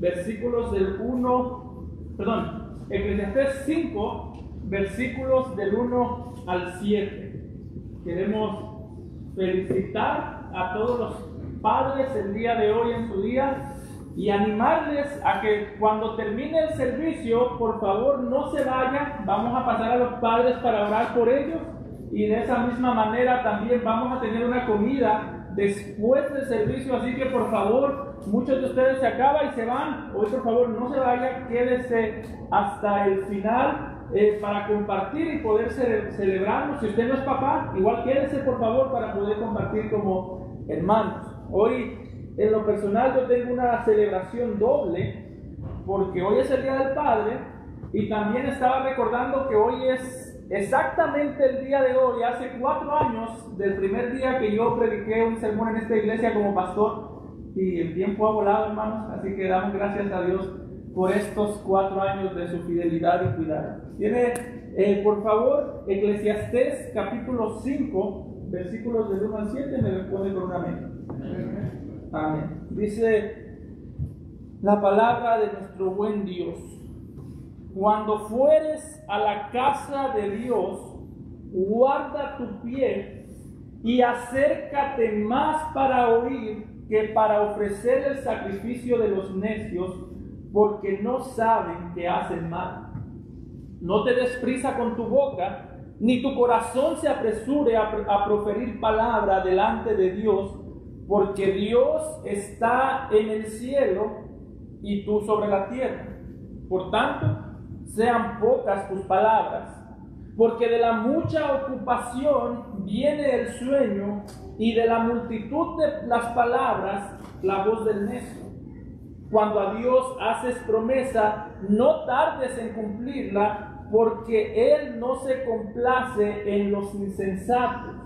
versículos del 1, Eclesiastés 5, versículos del 1 al 7. Queremos felicitar a todos los padres el día de hoy en su día y animarles a que cuando termine el servicio, por favor no se vayan. Vamos a pasar a los padres para orar por ellos y de esa misma manera también vamos a tener una comida después del servicio, así que por favor, muchos de ustedes se acaban y se van. Hoy por favor no se vayan, quédese hasta el final para compartir y poder celebrarlo. Si usted no es papá, igual quédese por favor para poder compartir como hermanos. Hoy en lo personal yo tengo una celebración doble porque hoy es el Día del Padre y también estaba recordando que hoy es exactamente el día de hoy, hace 4 años del primer día que yo prediqué un sermón en esta iglesia como pastor, y el tiempo ha volado, hermanos, así que damos gracias a Dios por estos 4 años de su fidelidad y cuidado. Tiene, por favor, Eclesiastés capítulo 5, versículos del 1 al 7, me responde con un amén. Amén. Dice la palabra de nuestro buen Dios: cuando fueres a la casa de Dios, guarda tu pie y acércate más para oír que para ofrecer el sacrificio de los necios, porque no saben que hacen mal. No te des prisa con tu boca, ni tu corazón se apresure a proferir palabra delante de Dios, porque Dios está en el cielo y tú sobre la tierra. Por tanto, sean pocas tus palabras, porque de la mucha ocupación viene el sueño, y de la multitud de las palabras la voz del necio. Cuando a Dios haces promesa, no tardes en cumplirla, porque Él no se complace en los insensatos.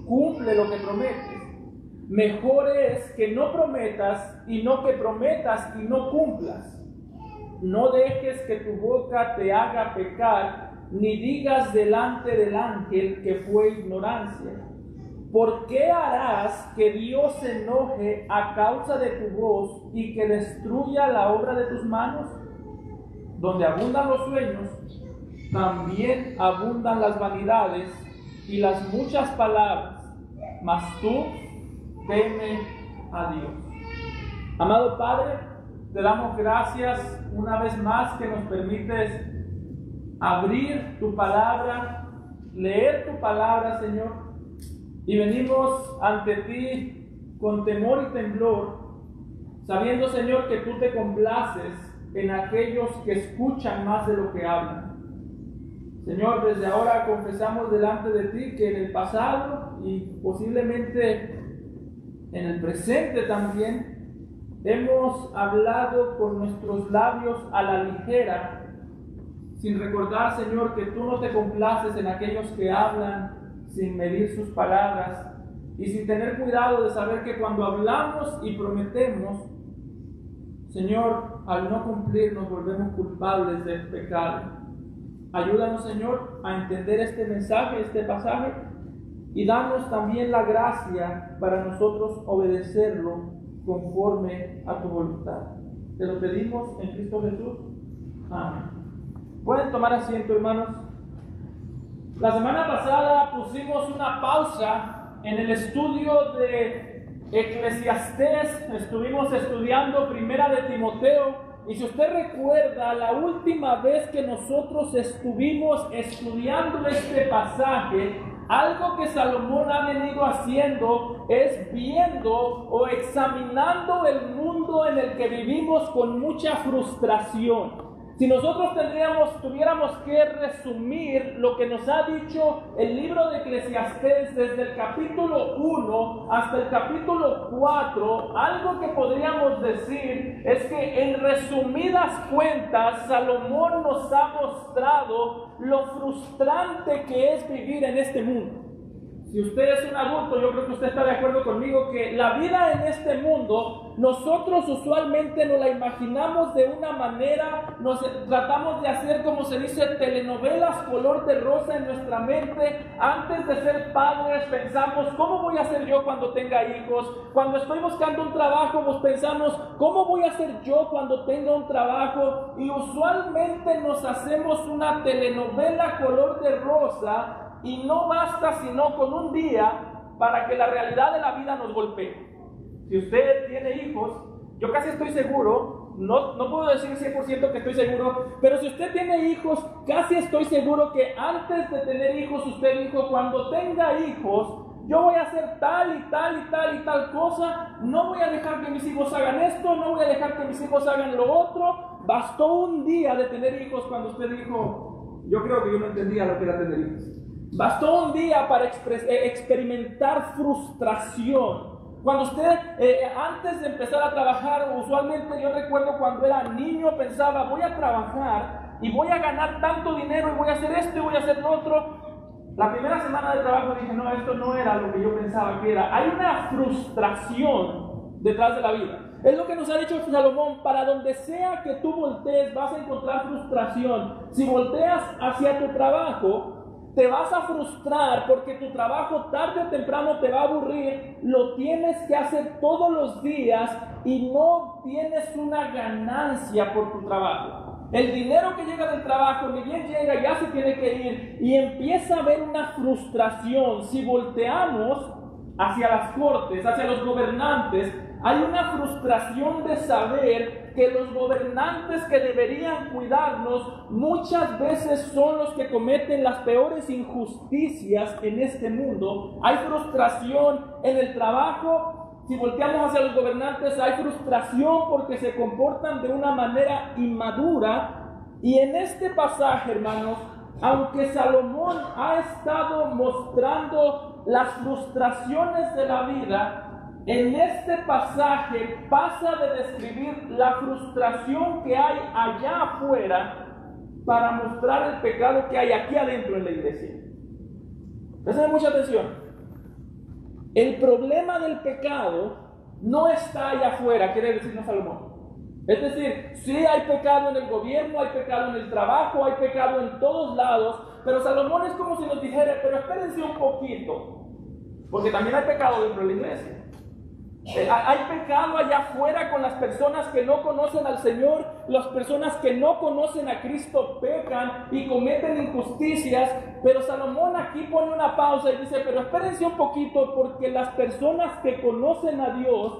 Cumple lo que prometes. Mejor es que no prometas y no que prometas y no cumplas. No dejes que tu boca te haga pecar, ni digas delante del ángel que fue ignorancia. ¿Por qué harás que Dios se enoje a causa de tu voz y que destruya la obra de tus manos? Donde abundan los sueños, también abundan las vanidades y las muchas palabras, mas tú teme a Dios. Amado Padre, te damos gracias una vez más que nos permites abrir tu palabra, leer tu palabra, Señor, y venimos ante ti con temor y temblor, sabiendo, Señor, que tú te complaces en aquellos que escuchan más de lo que hablan. Señor, desde ahora confesamos delante de ti que en el pasado y posiblemente en el presente también hemos hablado con nuestros labios a la ligera, sin recordar, Señor, que tú no te complaces en aquellos que hablan sin medir sus palabras y sin tener cuidado de saber que cuando hablamos y prometemos, Señor, al no cumplir nos volvemos culpables del pecado. Ayúdanos, Señor, a entender este mensaje, este pasaje, y danos también la gracia para nosotros obedecerlo conforme a tu voluntad. Te lo pedimos en Cristo Jesús. Amén. Pueden tomar asiento, hermanos. La semana pasada pusimos una pausa en el estudio de Eclesiastés. Estuvimos estudiando Primera de Timoteo. Y si usted recuerda, la última vez que nosotros estuvimos estudiando este pasaje, algo que Salomón ha venido haciendo es viendo o examinando el mundo en el que vivimos con mucha frustración. Si nosotros tuviéramos que resumir lo que nos ha dicho el libro de Eclesiastés desde el capítulo 1 hasta el capítulo 4, algo que podríamos decir es que en resumidas cuentas Salomón nos ha mostrado lo frustrante que es vivir en este mundo. Si usted es un adulto, yo creo que usted está de acuerdo conmigo que la vida en este mundo, nosotros usualmente nos la imaginamos de una manera, tratamos de hacer, como se dice, telenovelas color de rosa en nuestra mente. Antes de ser padres pensamos, ¿cómo voy a ser yo cuando tenga hijos? Cuando estoy buscando un trabajo, pues pensamos, ¿cómo voy a ser yo cuando tenga un trabajo? Y usualmente nos hacemos una telenovela color de rosa. Y no basta sino con un día para que la realidad de la vida nos golpee. Si usted tiene hijos, yo casi estoy seguro, no puedo decir 100% que estoy seguro, pero si usted tiene hijos, casi estoy seguro que antes de tener hijos, usted dijo, cuando tenga hijos, yo voy a hacer tal y tal y tal y tal cosa, no voy a dejar que mis hijos hagan esto, no voy a dejar que mis hijos hagan lo otro. Bastó un día de tener hijos cuando usted dijo, yo creo que yo no entendía lo que era tener hijos. Bastó un día para experimentar frustración. Cuando usted, antes de empezar a trabajar, usualmente yo recuerdo cuando era niño pensaba, voy a trabajar y voy a ganar tanto dinero y voy a hacer esto y voy a hacer lo otro. La primera semana de trabajo dije, no, esto no era lo que yo pensaba que era. Hay una frustración detrás de la vida. Es lo que nos ha dicho Salomón, para donde sea que tú voltees vas a encontrar frustración. Si volteas hacia tu trabajo, te vas a frustrar porque tu trabajo tarde o temprano te va a aburrir, lo tienes que hacer todos los días y no tienes una ganancia por tu trabajo. El dinero que llega del trabajo, ni bien llega, ya se tiene que ir y empieza a haber una frustración. Si volteamos hacia las cortes, hacia los gobernantes, hay una frustración de saber que los gobernantes que deberían cuidarnos muchas veces son los que cometen las peores injusticias en este mundo. Hay frustración en el trabajo. Si volteamos hacia los gobernantes, hay frustración porque se comportan de una manera inmadura. Y en este pasaje, hermanos, aunque Salomón ha estado mostrando las frustraciones de la vida, en este pasaje pasa de describir la frustración que hay allá afuera para mostrar el pecado que hay aquí adentro en la iglesia. Presten mucha atención. El problema del pecado no está allá afuera, quiere decirnos Salomón. Es decir, sí hay pecado en el gobierno, hay pecado en el trabajo, hay pecado en todos lados, pero Salomón es como si nos dijera, pero espérense un poquito, porque también hay pecado dentro de la iglesia. Hay pecado allá afuera con las personas que no conocen al Señor. Las personas que no conocen a Cristo pecan y cometen injusticias. Pero Salomón aquí pone una pausa y dice, pero espérense un poquito, porque las personas que conocen a Dios,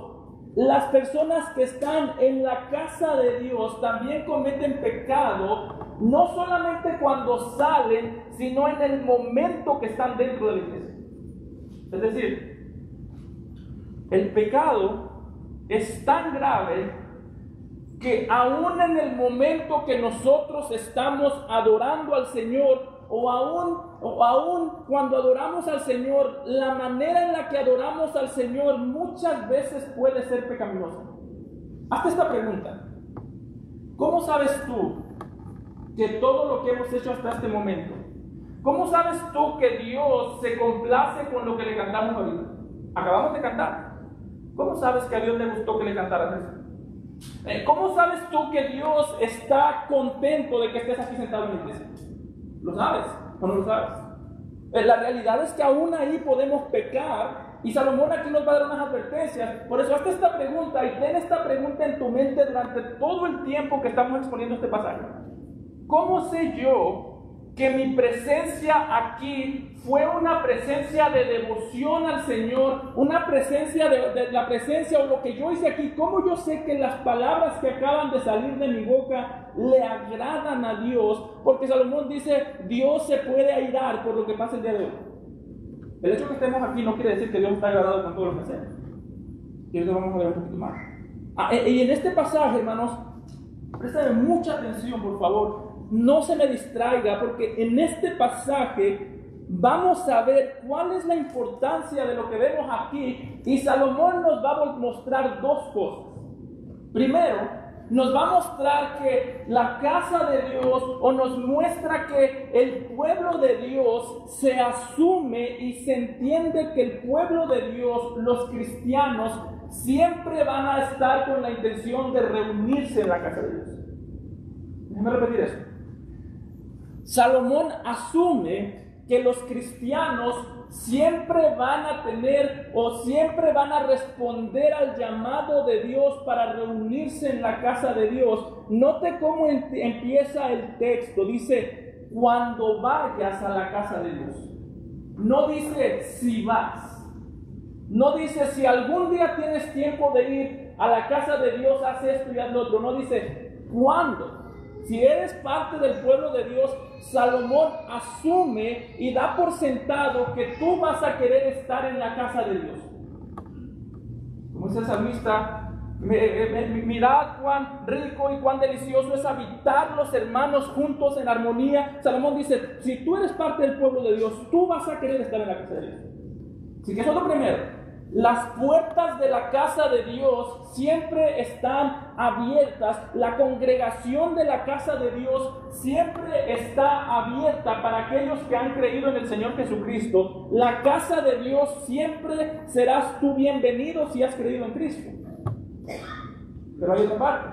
las personas que están en la casa de Dios, también cometen pecado, no solamente cuando salen, sino en el momento que están dentro de la iglesia. Es decir, el pecado es tan grave que aún en el momento que nosotros estamos adorando al Señor, o aún cuando adoramos al Señor, la manera en la que adoramos al Señor muchas veces puede ser pecaminosa. Hazte esta pregunta: ¿cómo sabes tú que todo lo que hemos hecho hasta este momento, cómo sabes tú que Dios se complace con lo que le cantamos ahorita? Acabamos de cantar. ¿Cómo sabes que a Dios le gustó que le cantaras eso? ¿Cómo sabes tú que Dios está contento de que estés aquí sentado en la iglesia? ¿Lo sabes o no lo sabes? La realidad es que aún ahí podemos pecar, y Salomón aquí nos va a dar unas advertencias. Por eso hazte esta pregunta y ten esta pregunta en tu mente durante todo el tiempo que estamos exponiendo este pasaje. ¿Cómo sé yo que mi presencia aquí fue una presencia de devoción al Señor, una presencia de la presencia o lo que yo hice aquí? ¿Cómo yo sé que las palabras que acaban de salir de mi boca le agradan a Dios? Porque Salomón dice, Dios se puede airar por lo que pasa el día de hoy. El hecho que estemos aquí no quiere decir que Dios está agradado con todo lo que hacemos. Y eso vamos a ver un poquito más. Y en este pasaje, hermanos, presten mucha atención, por favor. No se me distraiga, porque en este pasaje vamos a ver cuál es la importancia de lo que vemos aquí, y Salomón nos va a mostrar dos cosas. Primero, nos va a mostrar que la casa de Dios, o nos muestra que el pueblo de Dios se asume y se entiende que el pueblo de Dios, los cristianos, siempre van a estar con la intención de reunirse en la casa de Dios. Déjame repetir eso. Salomón asume que los cristianos siempre van a tener o siempre van a responder al llamado de Dios para reunirse en la casa de Dios. Note cómo empieza el texto. Dice, cuando vayas a la casa de Dios. No dice si vas. No dice si algún día tienes tiempo de ir a la casa de Dios, haz esto y haz lo otro. No dice cuándo. Si eres parte del pueblo de Dios, Salomón asume y da por sentado que tú vas a querer estar en la casa de Dios. Como dice el salmista, mirad cuán rico y cuán delicioso es habitar los hermanos juntos en armonía. Salomón dice, si tú eres parte del pueblo de Dios, tú vas a querer estar en la casa de Dios. Así que eso es lo primero. Las puertas de la casa de Dios siempre están abiertas. La congregación de la casa de Dios siempre está abierta para aquellos que han creído en el Señor Jesucristo. La casa de Dios siempre serás tú bienvenido si has creído en Cristo. Pero hay otra parte.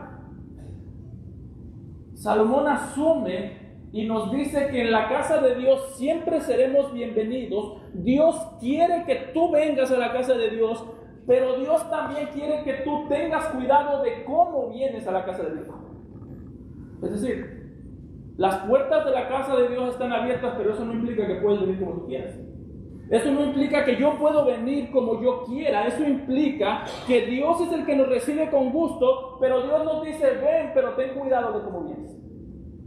Salomón asume y nos dice que en la casa de Dios siempre seremos bienvenidos. Dios quiere que tú vengas a la casa de Dios, pero Dios también quiere que tú tengas cuidado de cómo vienes a la casa de Dios. Es decir, las puertas de la casa de Dios están abiertas, pero eso no implica que puedes venir como tú quieras. Eso no implica que yo puedo venir como yo quiera. Eso implica que Dios es el que nos recibe con gusto, pero Dios nos dice, ven, pero ten cuidado de cómo vienes.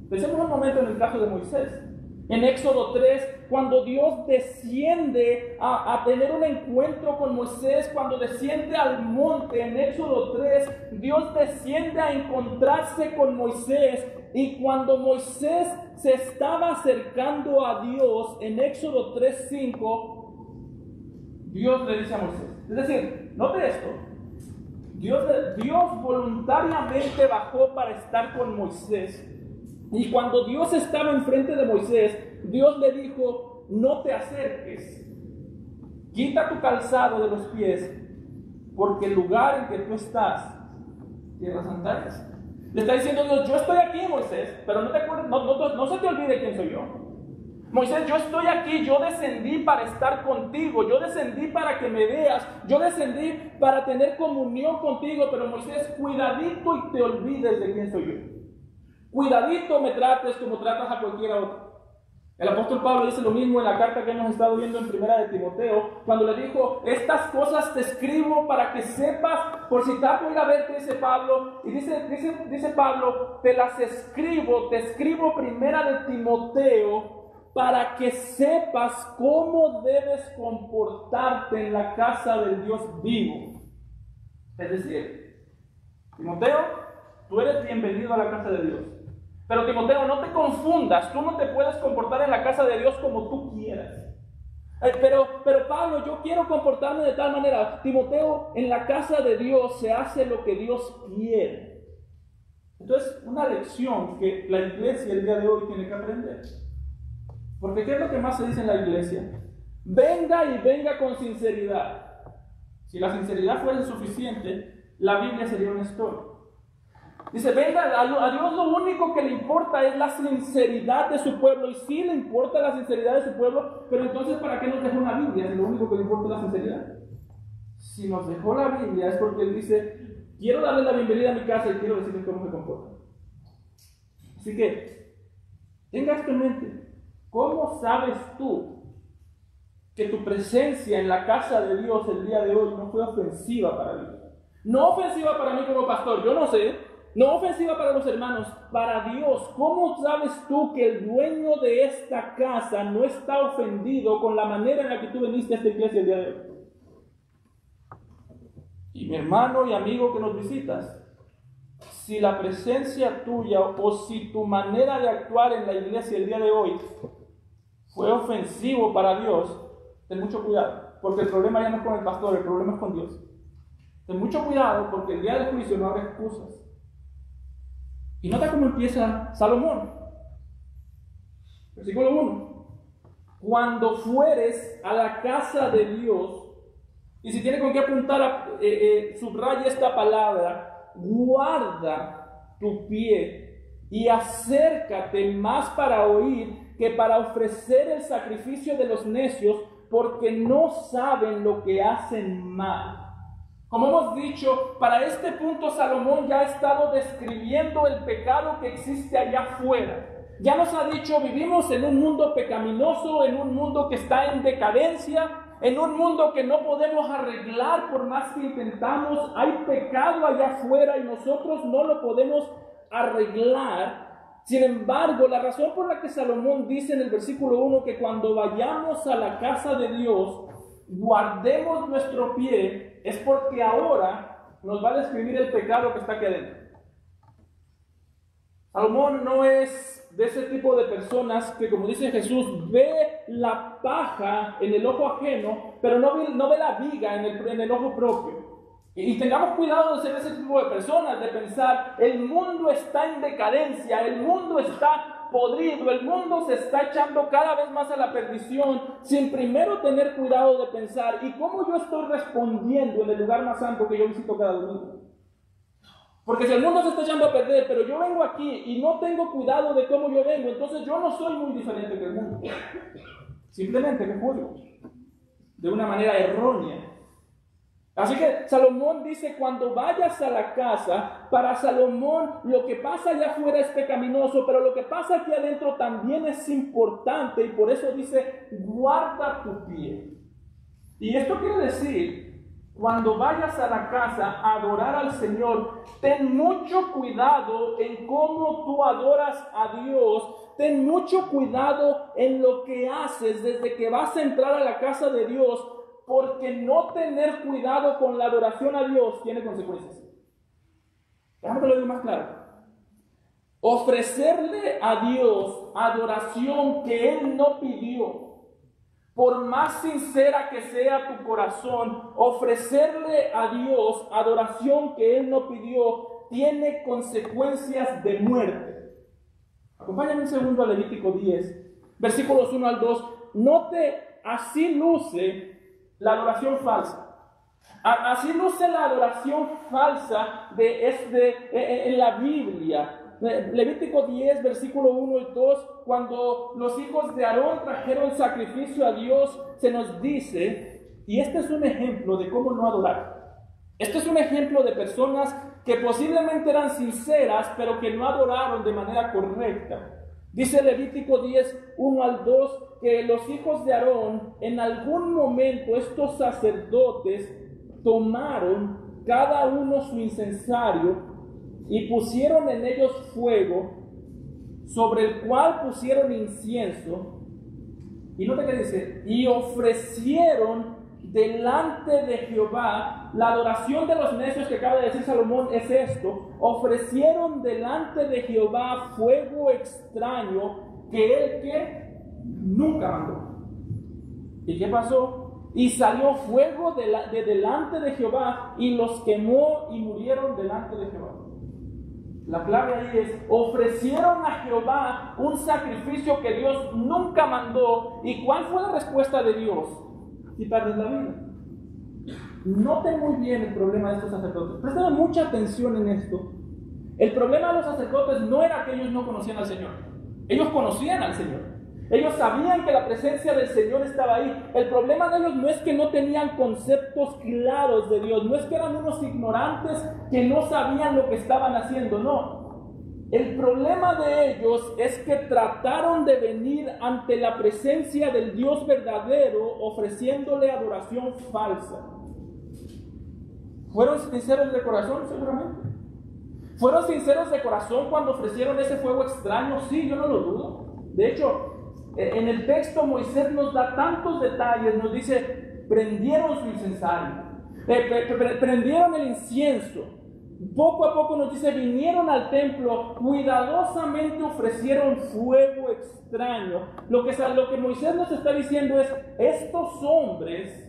Pensemos un momento en el caso de Moisés. En Éxodo 3, cuando Dios desciende a tener un encuentro con Moisés, cuando desciende al monte, en Éxodo 3, Dios desciende a encontrarse con Moisés. Y cuando Moisés se estaba acercando a Dios, en Éxodo 3:5, Dios le dice a Moisés. Es decir, note esto. Dios voluntariamente bajó para estar con Moisés. Y cuando Dios estaba enfrente de Moisés, Dios le dijo, no te acerques, quita tu calzado de los pies, porque el lugar en que tú estás, tierra santa es. Le está diciendo Dios, yo estoy aquí, Moisés, pero no se te olvide quién soy yo. Moisés, yo estoy aquí, yo descendí para estar contigo, yo descendí para que me veas, yo descendí para tener comunión contigo, pero Moisés, cuidadito y te olvides de quién soy yo. Cuidadito me trates como tratas a cualquiera otro. El apóstol Pablo dice lo mismo en la carta que hemos estado viendo en primera de Timoteo, cuando le dijo, estas cosas te escribo para que sepas, por si tardo ir a verte, dice Pablo, y dice Pablo, te escribo primera de Timoteo, para que sepas cómo debes comportarte en la casa del Dios vivo. Es decir, Timoteo, tú eres bienvenido a la casa de Dios. Pero Timoteo, no te confundas, tú no te puedes comportar en la casa de Dios como tú quieras. Pero Pablo, yo quiero comportarme de tal manera. Timoteo, en la casa de Dios se hace lo que Dios quiere. Entonces, una lección que la iglesia el día de hoy tiene que aprender. Porque ¿qué es lo que más se dice en la iglesia? Venga y venga con sinceridad. Si la sinceridad fuese suficiente, la Biblia sería una historia. Dice, venga, a Dios lo único que le importa es la sinceridad de su pueblo. Y sí le importa la sinceridad de su pueblo, pero entonces ¿para qué nos dejó una Biblia si lo único que le importa es la sinceridad? Si nos dejó la Biblia es porque Él dice, quiero darle la bienvenida a mi casa y quiero decirles cómo se comporta. Así que, tenga esto en mente. ¿Cómo sabes tú que tu presencia en la casa de Dios el día de hoy no fue ofensiva para Dios? No ofensiva para mí como pastor, yo no sé. No ofensiva para los hermanos, para Dios. ¿Cómo sabes tú que el dueño de esta casa no está ofendido con la manera en la que tú viniste a esta iglesia el día de hoy? Y mi hermano y amigo que nos visitas, si la presencia tuya o si tu manera de actuar en la iglesia el día de hoy fue ofensivo para Dios, ten mucho cuidado, porque el problema ya no es con el pastor, el problema es con Dios. Ten mucho cuidado porque el día del juicio no habrá excusas. Y nota cómo empieza Salomón. Versículo 1. Cuando fueres a la casa de Dios, y si tiene con qué apuntar, subraya esta palabra, guarda tu pie y acércate más para oír que para ofrecer el sacrificio de los necios, porque no saben lo que hacen mal. Como hemos dicho, para este punto Salomón ya ha estado describiendo el pecado que existe allá afuera. Ya nos ha dicho, vivimos en un mundo pecaminoso, en un mundo que está en decadencia, en un mundo que no podemos arreglar por más que intentamos. Hay pecado allá afuera y nosotros no lo podemos arreglar. Sin embargo, la razón por la que Salomón dice en el versículo 1 que cuando vayamos a la casa de Dios, guardemos nuestro pie, es porque ahora nos va a describir el pecado que está aquí adentro. Salomón no es de ese tipo de personas que, como dice Jesús, ve la paja en el ojo ajeno, pero no ve la viga en el ojo propio. Y tengamos cuidado de ser ese tipo de personas, de pensar, el mundo está en decadencia, el mundo está podrido, el mundo se está echando cada vez más a la perdición, sin primero tener cuidado de pensar, ¿y cómo yo estoy respondiendo en el lugar más santo que yo visito cada domingo? Porque si el mundo se está echando a perder, pero yo vengo aquí y no tengo cuidado de cómo yo vengo, entonces yo no soy muy diferente que el mundo. Simplemente me juzgo de una manera errónea. Así que Salomón dice, cuando vayas a la casa, para Salomón lo que pasa allá afuera es pecaminoso, pero lo que pasa aquí adentro también es importante, y por eso dice, guarda tu pie. Y esto quiere decir, cuando vayas a la casa a adorar al Señor, ten mucho cuidado en cómo tú adoras a Dios. Ten mucho cuidado en lo que haces desde que vas a entrar a la casa de Dios, porque no tener cuidado con la adoración a Dios tiene consecuencias. Déjame que lo diga más claro. Ofrecerle a Dios adoración que Él no pidió, por más sincera que sea tu corazón, ofrecerle a Dios adoración que Él no pidió, tiene consecuencias de muerte. Acompáñame un segundo a Levítico 10, versículos 1 al 2. Note, así luce la adoración falsa. Así luce la adoración falsa en la Biblia. Levítico 10, versículo 1 y 2, cuando los hijos de Aarón trajeron sacrificio a Dios, se nos dice, y este es un ejemplo de cómo no adorar. Este es un ejemplo de personas que posiblemente eran sinceras, pero que no adoraron de manera correcta. Dice Levítico 10, 1 al 2, que los hijos de Aarón, en algún momento estos sacerdotes tomaron cada uno su incensario y pusieron en ellos fuego, sobre el cual pusieron incienso. Y nota que dice, y ofrecieron delante de Jehová. La adoración de los necios que acaba de decir Salomón es esto: ofrecieron delante de Jehová fuego extraño que él que nunca mandó. ¿Y qué pasó? Y salió fuego de delante de Jehová y los quemó y murieron delante de Jehová. La clave ahí es, ofrecieron a Jehová un sacrificio que Dios nunca mandó. ¿Y cuál fue la respuesta de Dios? Quitarles la vida. Noten muy bien el problema de estos sacerdotes. Presten mucha atención en esto. El problema de los sacerdotes no era que ellos no conocían al Señor. Ellos conocían al Señor. Ellos sabían que la presencia del Señor estaba ahí. El problema de ellos no es que no tenían conceptos claros de Dios. No es que eran unos ignorantes que no sabían lo que estaban haciendo. No. El problema de ellos es que trataron de venir ante la presencia del Dios verdadero ofreciéndole adoración falsa. ¿Fueron sinceros de corazón? Seguramente. ¿Fueron sinceros de corazón cuando ofrecieron ese fuego extraño? Sí, yo no lo dudo. De hecho, en el texto Moisés nos da tantos detalles. Nos dice, prendieron su incensario, prendieron el incienso. Poco a poco nos dice, vinieron al templo, cuidadosamente ofrecieron fuego extraño. Lo que Moisés nos está diciendo es, estos hombres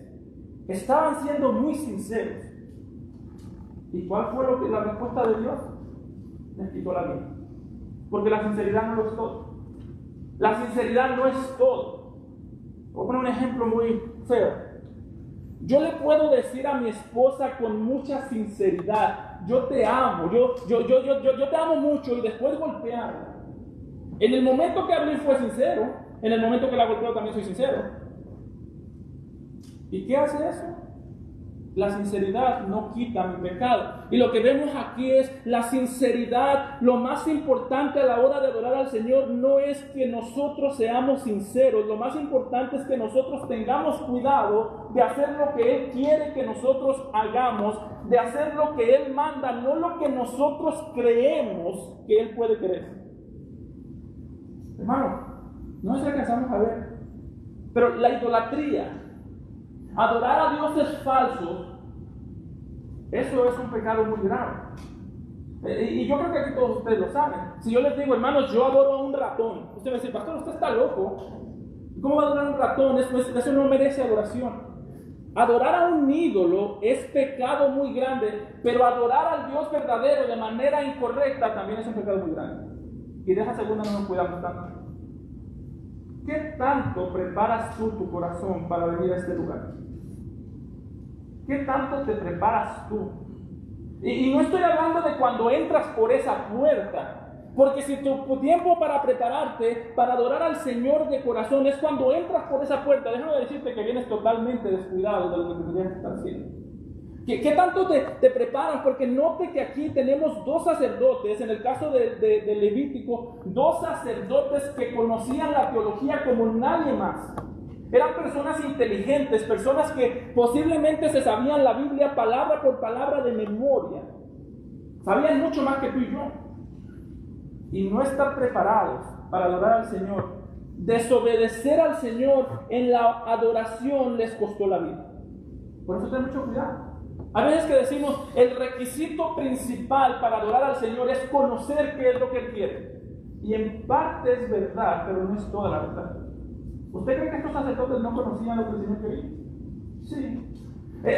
estaban siendo muy sinceros. ¿Y cuál fue la respuesta de Dios? Les quitó la vida. porque la sinceridad no lo es todo. La sinceridad no es todo. Voy a poner un ejemplo muy feo. Yo le puedo decir a mi esposa con mucha sinceridad: yo te amo, yo te amo mucho, y después golpearla. En el momento que hablé fue sincero, en el momento que la golpeo también soy sincero. ¿Y qué hace eso? La sinceridad no quita mi pecado. Y lo que vemos aquí es la sinceridad. Lo más importante a la hora de adorar al Señor no es que nosotros seamos sinceros. Lo más importante es que nosotros tengamos cuidado de hacer lo que Él quiere que nosotros hagamos, de hacer lo que Él manda, no lo que nosotros creemos que Él puede querer. Hermano, no se alcanzamos a ver, pero la idolatría, adorar a dioses falsos, eso es un pecado muy grave. Y yo creo que aquí todos ustedes lo saben. Si yo les digo: hermanos, yo adoro a un ratón, usted va a decir: pastor, usted está loco. ¿Cómo va a adorar a un ratón? Eso no merece adoración. Adorar a un ídolo es pecado muy grande, pero adorar al Dios verdadero de manera incorrecta también es un pecado muy grande. Y de esa segunda no nos cuidamos tanto. ¿Qué tanto preparas tú tu corazón para venir a este lugar? ¿Qué tanto te preparas tú? Y no estoy hablando de cuando entras por esa puerta, porque si tu tiempo para prepararte, para adorar al Señor de corazón, es cuando entras por esa puerta, déjame decirte que vienes totalmente descuidado de lo que tendrías que estar haciendo. ¿Qué tanto te preparas? Porque note que aquí tenemos dos sacerdotes, en el caso de Levítico, dos sacerdotes que conocían la teología como nadie más. Eran personas inteligentes, personas que posiblemente se sabían la Biblia palabra por palabra de memoria. Sabían mucho más que tú y yo. Y no estar preparados para adorar al Señor, desobedecer al Señor en la adoración les costó la vida. Por eso ten mucho cuidado. A veces que decimos, el requisito principal para adorar al Señor es conocer qué es lo que Él quiere. Y en parte es verdad, pero no es toda la verdad. ¿Usted cree que estos sacerdotes no conocían lo que el Señor quería? Sí.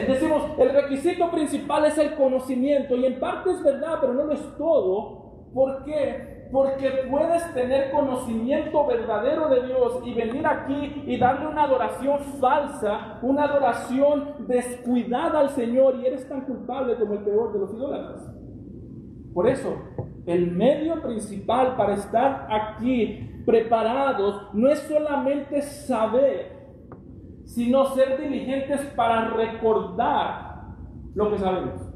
Decimos, el requisito principal es el conocimiento, y en parte es verdad, pero no lo es todo. ¿Por qué? Porque puedes tener conocimiento verdadero de Dios y venir aquí y darle una adoración falsa, una adoración descuidada al Señor, y eres tan culpable como el peor de los idólatras. Por eso, el medio principal para estar aquí preparados no es solamente saber, sino ser diligentes para recordar lo que sabemos.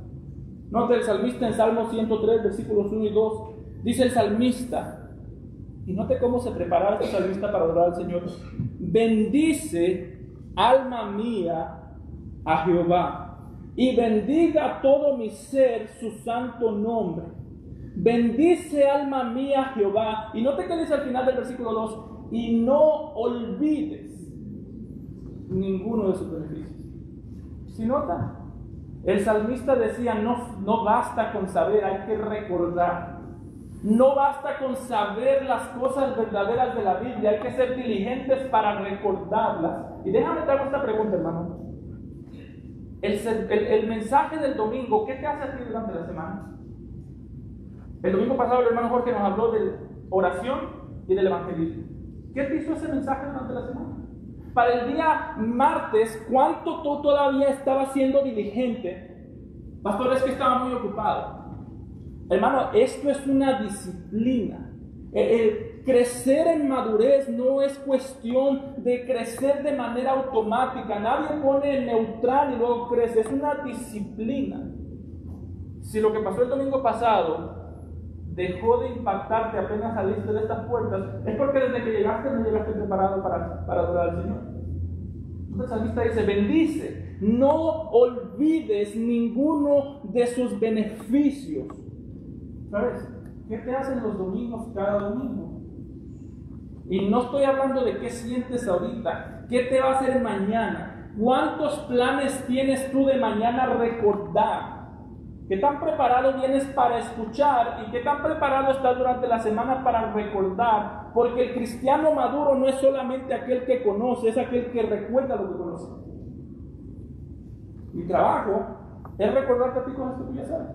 Note el salmista en Salmo 103, versículos 1 y 2. Dice el salmista, y note cómo se preparaba este salmista para adorar al Señor: bendice, alma mía, a Jehová, y bendiga todo mi ser su santo nombre. Bendice, alma mía, a Jehová. Y note que dice al final del versículo 2: y no olvides ninguno de sus beneficios. ¿Sí nota? El salmista decía, no basta con saber, hay que recordar. No basta con saber las cosas verdaderas de la Biblia, hay que ser diligentes para recordarlas. Y déjame te hago esta pregunta, hermano. El mensaje del domingo, ¿qué te hace a ti durante la semana? El domingo pasado el hermano Jorge nos habló de oración y del evangelismo. ¿Qué te hizo ese mensaje durante la semana? Para el día martes, ¿cuánto tú todavía estabas siendo diligente? Pastor, es que estaba muy ocupado. Hermano, esto es una disciplina. El crecer en madurez no es cuestión de crecer de manera automática. Nadie pone neutral y luego crece. Es una disciplina. Si lo que pasó el domingo pasado dejó de impactarte apenas saliste de estas puertas, es porque desde que llegaste no llegaste preparado para adorar al Señor. El salmista dice, bendice, no olvides ninguno de sus beneficios. ¿Sabes? ¿Qué te hacen los domingos cada domingo? Y no estoy hablando de qué sientes ahorita, qué te va a hacer mañana, cuántos planes tienes tú de mañana recordar. ¿Qué tan preparado vienes para escuchar y qué tan preparado estás durante la semana para recordar? Porque el cristiano maduro no es solamente aquel que conoce, es aquel que recuerda lo que conoce. Mi trabajo es recordarte a ti cosas que tú ya sabes.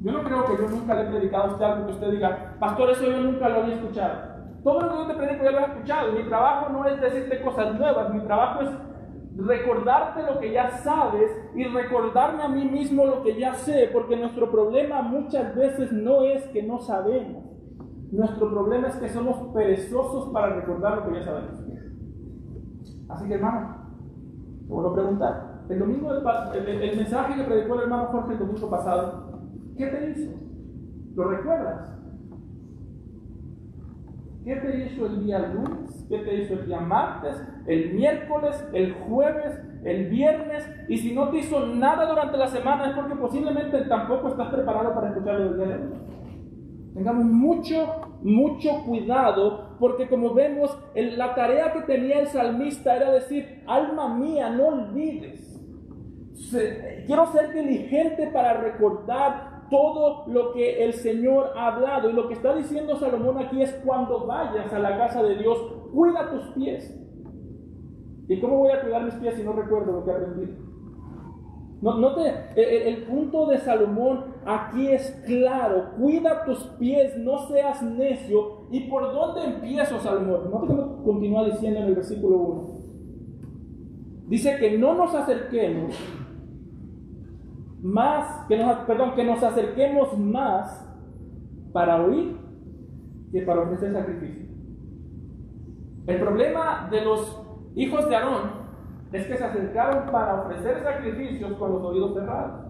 Yo no creo que yo nunca le he predicado a usted algo que usted diga, pastor, eso yo nunca lo había escuchado. Todo lo que yo te predico ya lo he escuchado. Mi trabajo no es decirte cosas nuevas, mi trabajo es recordarte lo que ya sabes y recordarme a mí mismo lo que ya sé, porque nuestro problema muchas veces no es que no sabemos. Nuestro problema es que somos perezosos para recordar lo que ya sabemos. Así que, hermano, te vuelvo a preguntar. El mensaje que predicó el hermano Jorge el domingo pasado, ¿qué te hizo? ¿Lo recuerdas? ¿Qué te hizo el día lunes? ¿Qué te hizo el día martes? ¿El miércoles? ¿El jueves? ¿El viernes? Y si no te hizo nada durante la semana es porque posiblemente tampoco estás preparado para escucharlo el día de hoy. Tengamos mucho cuidado, porque como vemos, la tarea que tenía el salmista era decir, alma mía, no olvides. Quiero ser diligente para recordar todo lo que el Señor ha hablado. Y lo que está diciendo Salomón aquí es, cuando vayas a la casa de Dios, cuida tus pies. ¿Y cómo voy a cuidar mis pies si no recuerdo lo que he aprendido? El punto de Salomón aquí es claro: cuida tus pies, no seas necio. ¿Y por dónde empiezo, Salomón? Note cómo continúa diciendo en el versículo 1. Dice que no nos acerquemos más, que nos acerquemos más para oír que para ofrecer sacrificio. El problema de los hijos de Aarón es que se acercaron para ofrecer sacrificios con los oídos cerrados.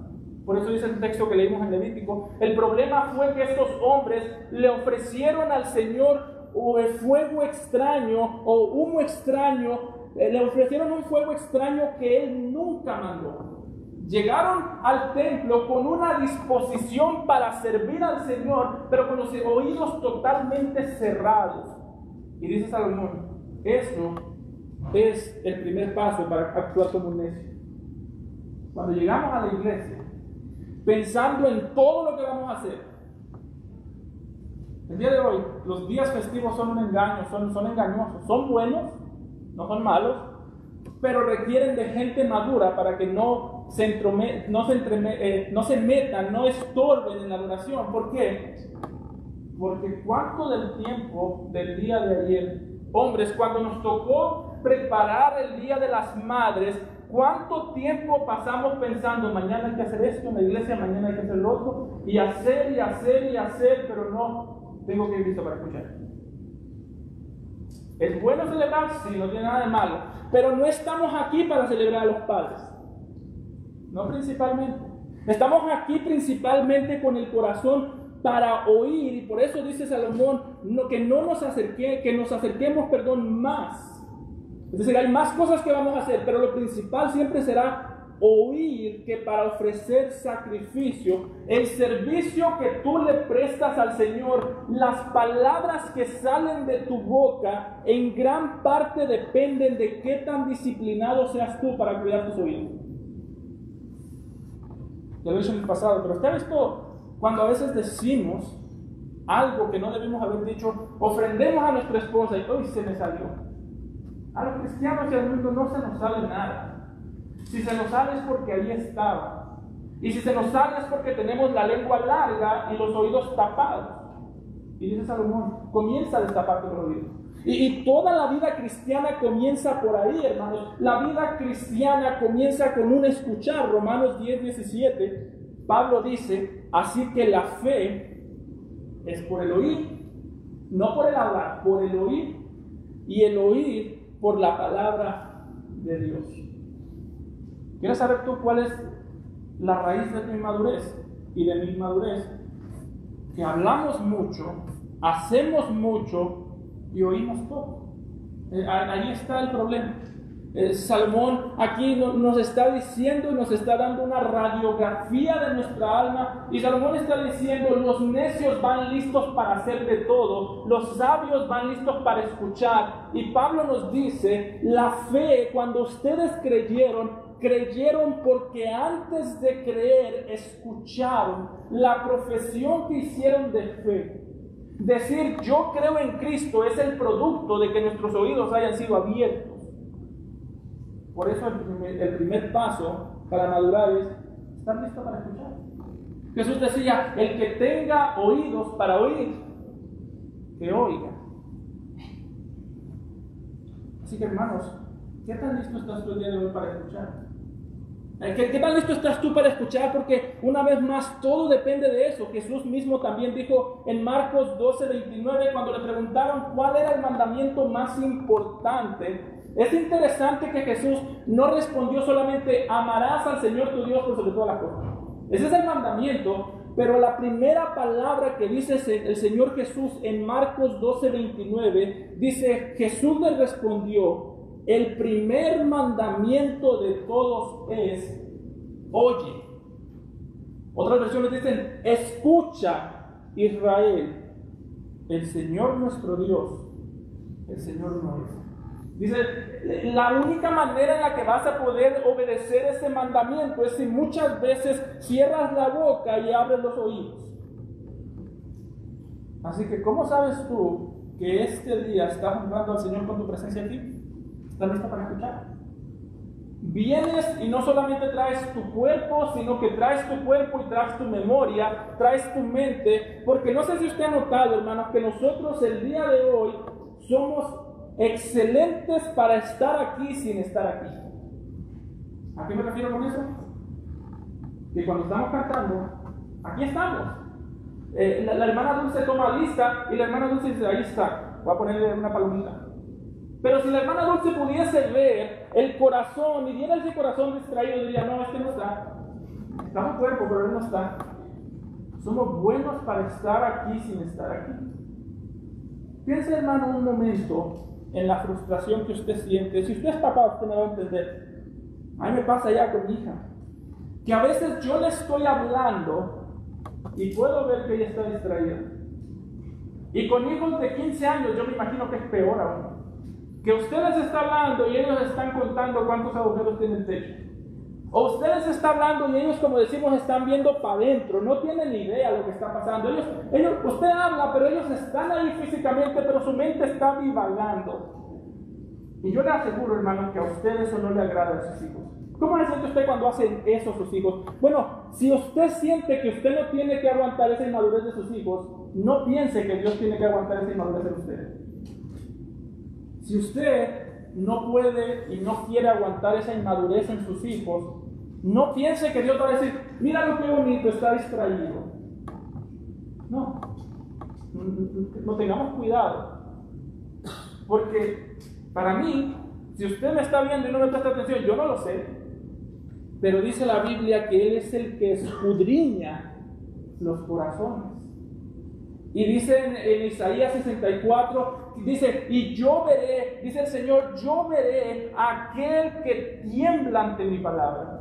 Por eso dice el texto que leímos en Levítico, el problema fue que estos hombres le ofrecieron al Señor fuego extraño o humo extraño, le ofrecieron un fuego extraño que Él nunca mandó. Llegaron al templo con una disposición para servir al Señor, pero con los oídos totalmente cerrados. Y dice Salomón, eso es el primer paso para actuar como un necio. Cuando llegamos a la iglesia, pensando en todo lo que vamos a hacer, el día de hoy, los días festivos son un engaño, son engañosos, son buenos, no son malos, pero requieren de gente madura para que no se metan, no estorben en la adoración. ¿Por qué? Porque cuánto del tiempo del día de ayer, hombres, cuando nos tocó preparar el Día de las Madres, ¿cuánto tiempo pasamos pensando, mañana hay que hacer esto en la iglesia, mañana hay que hacer lo otro, y hacer, pero no tengo que ir listo para escuchar? Es bueno celebrar, sí, no tiene nada de malo, pero no estamos aquí para celebrar a los padres, no principalmente. Estamos aquí principalmente con el corazón para oír, y por eso dice Salomón que nos acerquemos más. Es decir, hay más cosas que vamos a hacer, pero lo principal siempre será oír, que para ofrecer sacrificio, el servicio que tú le prestas al Señor, las palabras que salen de tu boca, en gran parte dependen de qué tan disciplinado seas tú para cuidar tus oídos. Ya lo he dicho en el pasado, pero ¿está visto cuando a veces decimos algo que no debemos haber dicho? Ofrendemos a nuestra esposa y hoy se me salió. A los cristianos y al mundo no se nos sale nada. Si se nos sale es porque ahí estaba. Y si se nos sale es porque tenemos la lengua larga y los oídos tapados. Y dice Salomón, comienza a destaparte los oídos. Y toda la vida cristiana comienza por ahí, hermanos. La vida cristiana comienza con un escuchar. Romanos 10:17, Pablo dice, así que la fe es por el oír, no por el hablar, por el oír, y el oír por la palabra de Dios. ¿Quieres saber tú cuál es la raíz de tu inmadurez y de mi inmadurez? Que hablamos mucho, hacemos mucho y oímos poco. Ahí está el problema. Salomón aquí nos está diciendo y nos está dando una radiografía de nuestra alma, y Salomón está diciendo, los necios van listos para hacer de todo, los sabios van listos para escuchar. Y Pablo nos dice, la fe, cuando ustedes creyeron porque antes de creer escucharon la profesión que hicieron de fe. Decir yo creo en Cristo es el producto de que nuestros oídos hayan sido abiertos. Por eso el primer paso para madurar es estar listo para escuchar. Jesús decía, el que tenga oídos para oír, que oiga. Así que hermanos, ¿qué tan listo estás tú el día de hoy para escuchar? ¿Qué tan listo estás tú para escuchar? Porque una vez más, todo depende de eso. Jesús mismo también dijo en Marcos 12:29, cuando le preguntaron cuál era el mandamiento más importante. Es interesante que Jesús no respondió solamente, amarás al Señor tu Dios por sobre todas las cosas. Ese es el mandamiento, pero la primera palabra que dice el Señor Jesús en Marcos 12:29, dice, Jesús le respondió, el primer mandamiento de todos es, oye. Otras versiones dicen, escucha, Israel, el Señor nuestro Dios, el Señor no es. Dice, la única manera en la que vas a poder obedecer ese mandamiento es si muchas veces cierras la boca y abres los oídos. Así que, ¿cómo sabes tú que este día estás honrando al Señor con tu presencia aquí? ¿Estás listo para escuchar? Vienes y no solamente traes tu cuerpo, sino que traes tu cuerpo y traes tu memoria, traes tu mente, porque no sé si usted ha notado, hermanos, que nosotros el día de hoy somos excelentes para estar aquí sin estar aquí. ¿A qué me refiero con eso? Que cuando estamos cantando, aquí estamos. La hermana Dulce toma lista y la hermana Dulce dice, ahí está, voy a ponerle una palomita. Pero si la hermana Dulce pudiese ver el corazón y viera ese corazón distraído, diría, no, este no está. Está en cuerpo, pero él no está. Somos buenos para estar aquí sin estar aquí. Piense, hermano, un momento en la frustración que usted siente. Si usted es papá, usted me va a entender. A mí me pasa ya con mi hija, que a veces yo le estoy hablando y puedo ver que ella está distraída. Y con hijos de 15 años yo me imagino que es peor aún. Que usted les está hablando y ellos están contando cuántos agujeros tiene el techo. O usted les está hablando y ellos, como decimos, están viendo para adentro, no tienen ni idea de lo que está pasando. Usted habla, pero ellos están ahí físicamente, pero su mente está divagando. Y yo le aseguro, hermano, que a usted eso no le agrada a sus hijos. ¿Cómo se siente usted cuando hacen eso sus hijos? Bueno, si usted siente que usted no tiene que aguantar esa inmadurez de sus hijos, no piense que Dios tiene que aguantar esa inmadurez de usted. Si usted no puede y no quiere aguantar esa inmadurez en sus hijos, no piense que Dios va a decir, mira lo que bonito, está distraído. No tengamos cuidado. Porque para mí, si usted me está viendo y no me presta atención, yo no lo sé. Pero dice la Biblia que Él es el que escudriña los corazones. Y dice en Isaías 64, dice, y yo veré, dice el Señor, yo veré a aquel que tiembla ante mi palabra.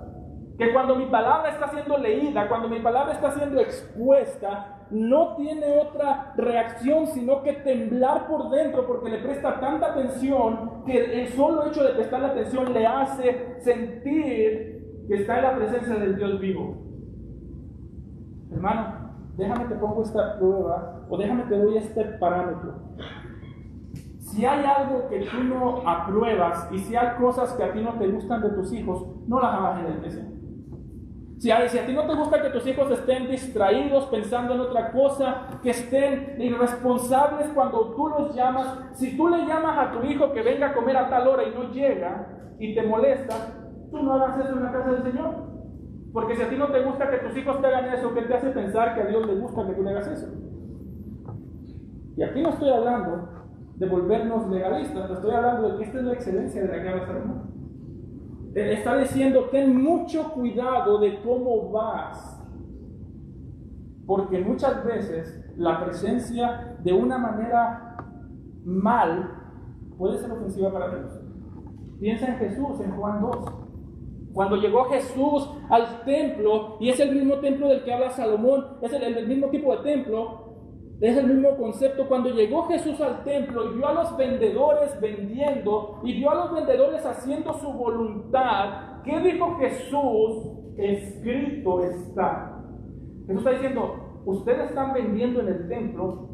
Que cuando mi palabra está siendo leída, cuando mi palabra está siendo expuesta, no tiene otra reacción sino que temblar por dentro, porque le presta tanta atención que el solo hecho de prestarle atención le hace sentir que está en la presencia del Dios vivo. Hermano, déjame te pongo esta prueba, o déjame te doy este parámetro. Si hay algo que tú no apruebas y si hay cosas que a ti no te gustan de tus hijos, no las hagas en la iglesia. Si a ti no te gusta que tus hijos estén distraídos pensando en otra cosa, que estén irresponsables cuando tú los llamas, si tú le llamas a tu hijo que venga a comer a tal hora y no llega y te molesta, tú no hagas eso en la casa del Señor. Porque si a ti no te gusta que tus hijos te hagan eso, ¿qué te hace pensar que a Dios le gusta que tú le hagas eso? Y aquí no estoy hablando de volvernos legalistas, te estoy hablando de que esta es la excelencia de la que habla Salomón. Está diciendo, ten mucho cuidado de cómo vas, porque muchas veces la presencia de una manera mal puede ser ofensiva para Dios. Piensa en Jesús, en Juan 2. Cuando llegó Jesús al templo, y es el mismo templo del que habla Salomón, es el mismo tipo de templo, es el mismo concepto. Cuando llegó Jesús al templo y vio a los vendedores vendiendo, y vio a los vendedores haciendo su voluntad, ¿qué dijo Jesús? Escrito está. Jesús está diciendo, ustedes están vendiendo en el templo,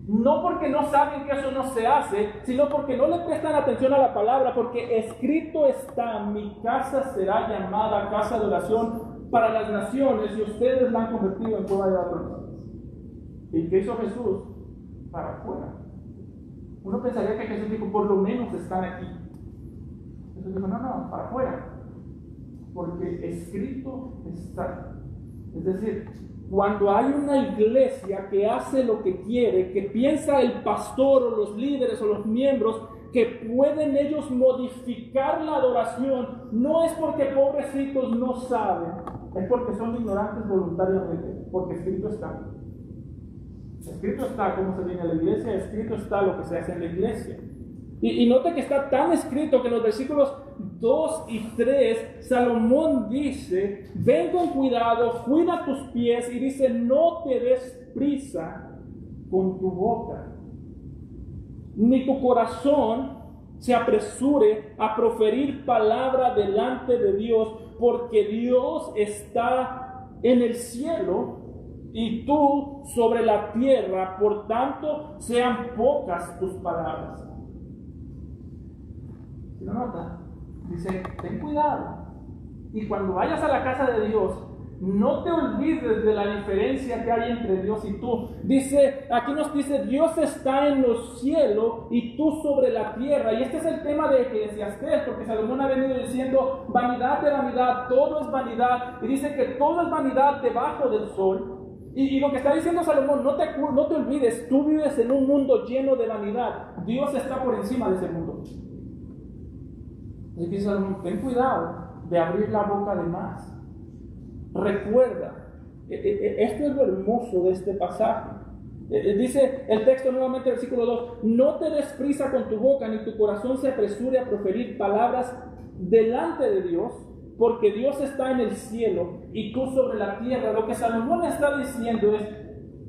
no porque no saben que eso no se hace, sino porque no le prestan atención a la palabra, porque escrito está, mi casa será llamada casa de oración para las naciones y ustedes la han convertido en cueva de ladrones. ¿Y qué hizo Jesús? Para afuera. Uno pensaría que Jesús dijo, por lo menos están aquí. Jesús dijo, no, para afuera. Porque escrito está. Es decir, cuando hay una iglesia que hace lo que quiere, que piensa el pastor o los líderes o los miembros que pueden ellos modificar la adoración, no es porque pobrecitos no saben, es porque son ignorantes voluntariamente, porque escrito está. Escrito está cómo se viene a la iglesia, escrito está lo que se hace en la iglesia. Y note que está tan escrito que en los versículos 2 y 3, Salomón dice, ven con cuidado, cuida tus pies, y dice, no te des prisa con tu boca, ni tu corazón se apresure a proferir palabra delante de Dios, porque Dios está en el cielo y tú sobre la tierra, por tanto sean pocas tus palabras. ¿Sí lo nota? Dice, ten cuidado. Y cuando vayas a la casa de Dios, no te olvides de la diferencia que hay entre Dios y tú. Dice, aquí nos dice, Dios está en los cielos y tú sobre la tierra. Y este es el tema de Eclesiastés, porque Salomón ha venido diciendo, vanidad de vanidad, todo es vanidad. Y dice que todo es vanidad debajo del sol. Y lo que está diciendo Salomón, no te olvides, tú vives en un mundo lleno de vanidad. Dios está por encima de ese mundo. Y dice Salomón, ten cuidado de abrir la boca de más. Recuerda, esto es lo hermoso de este pasaje. Dice el texto nuevamente, versículo 2, no te des prisa con tu boca, ni tu corazón se apresure a proferir palabras delante de Dios, porque Dios está en el cielo y tú sobre la tierra. Lo que Salomón está diciendo es,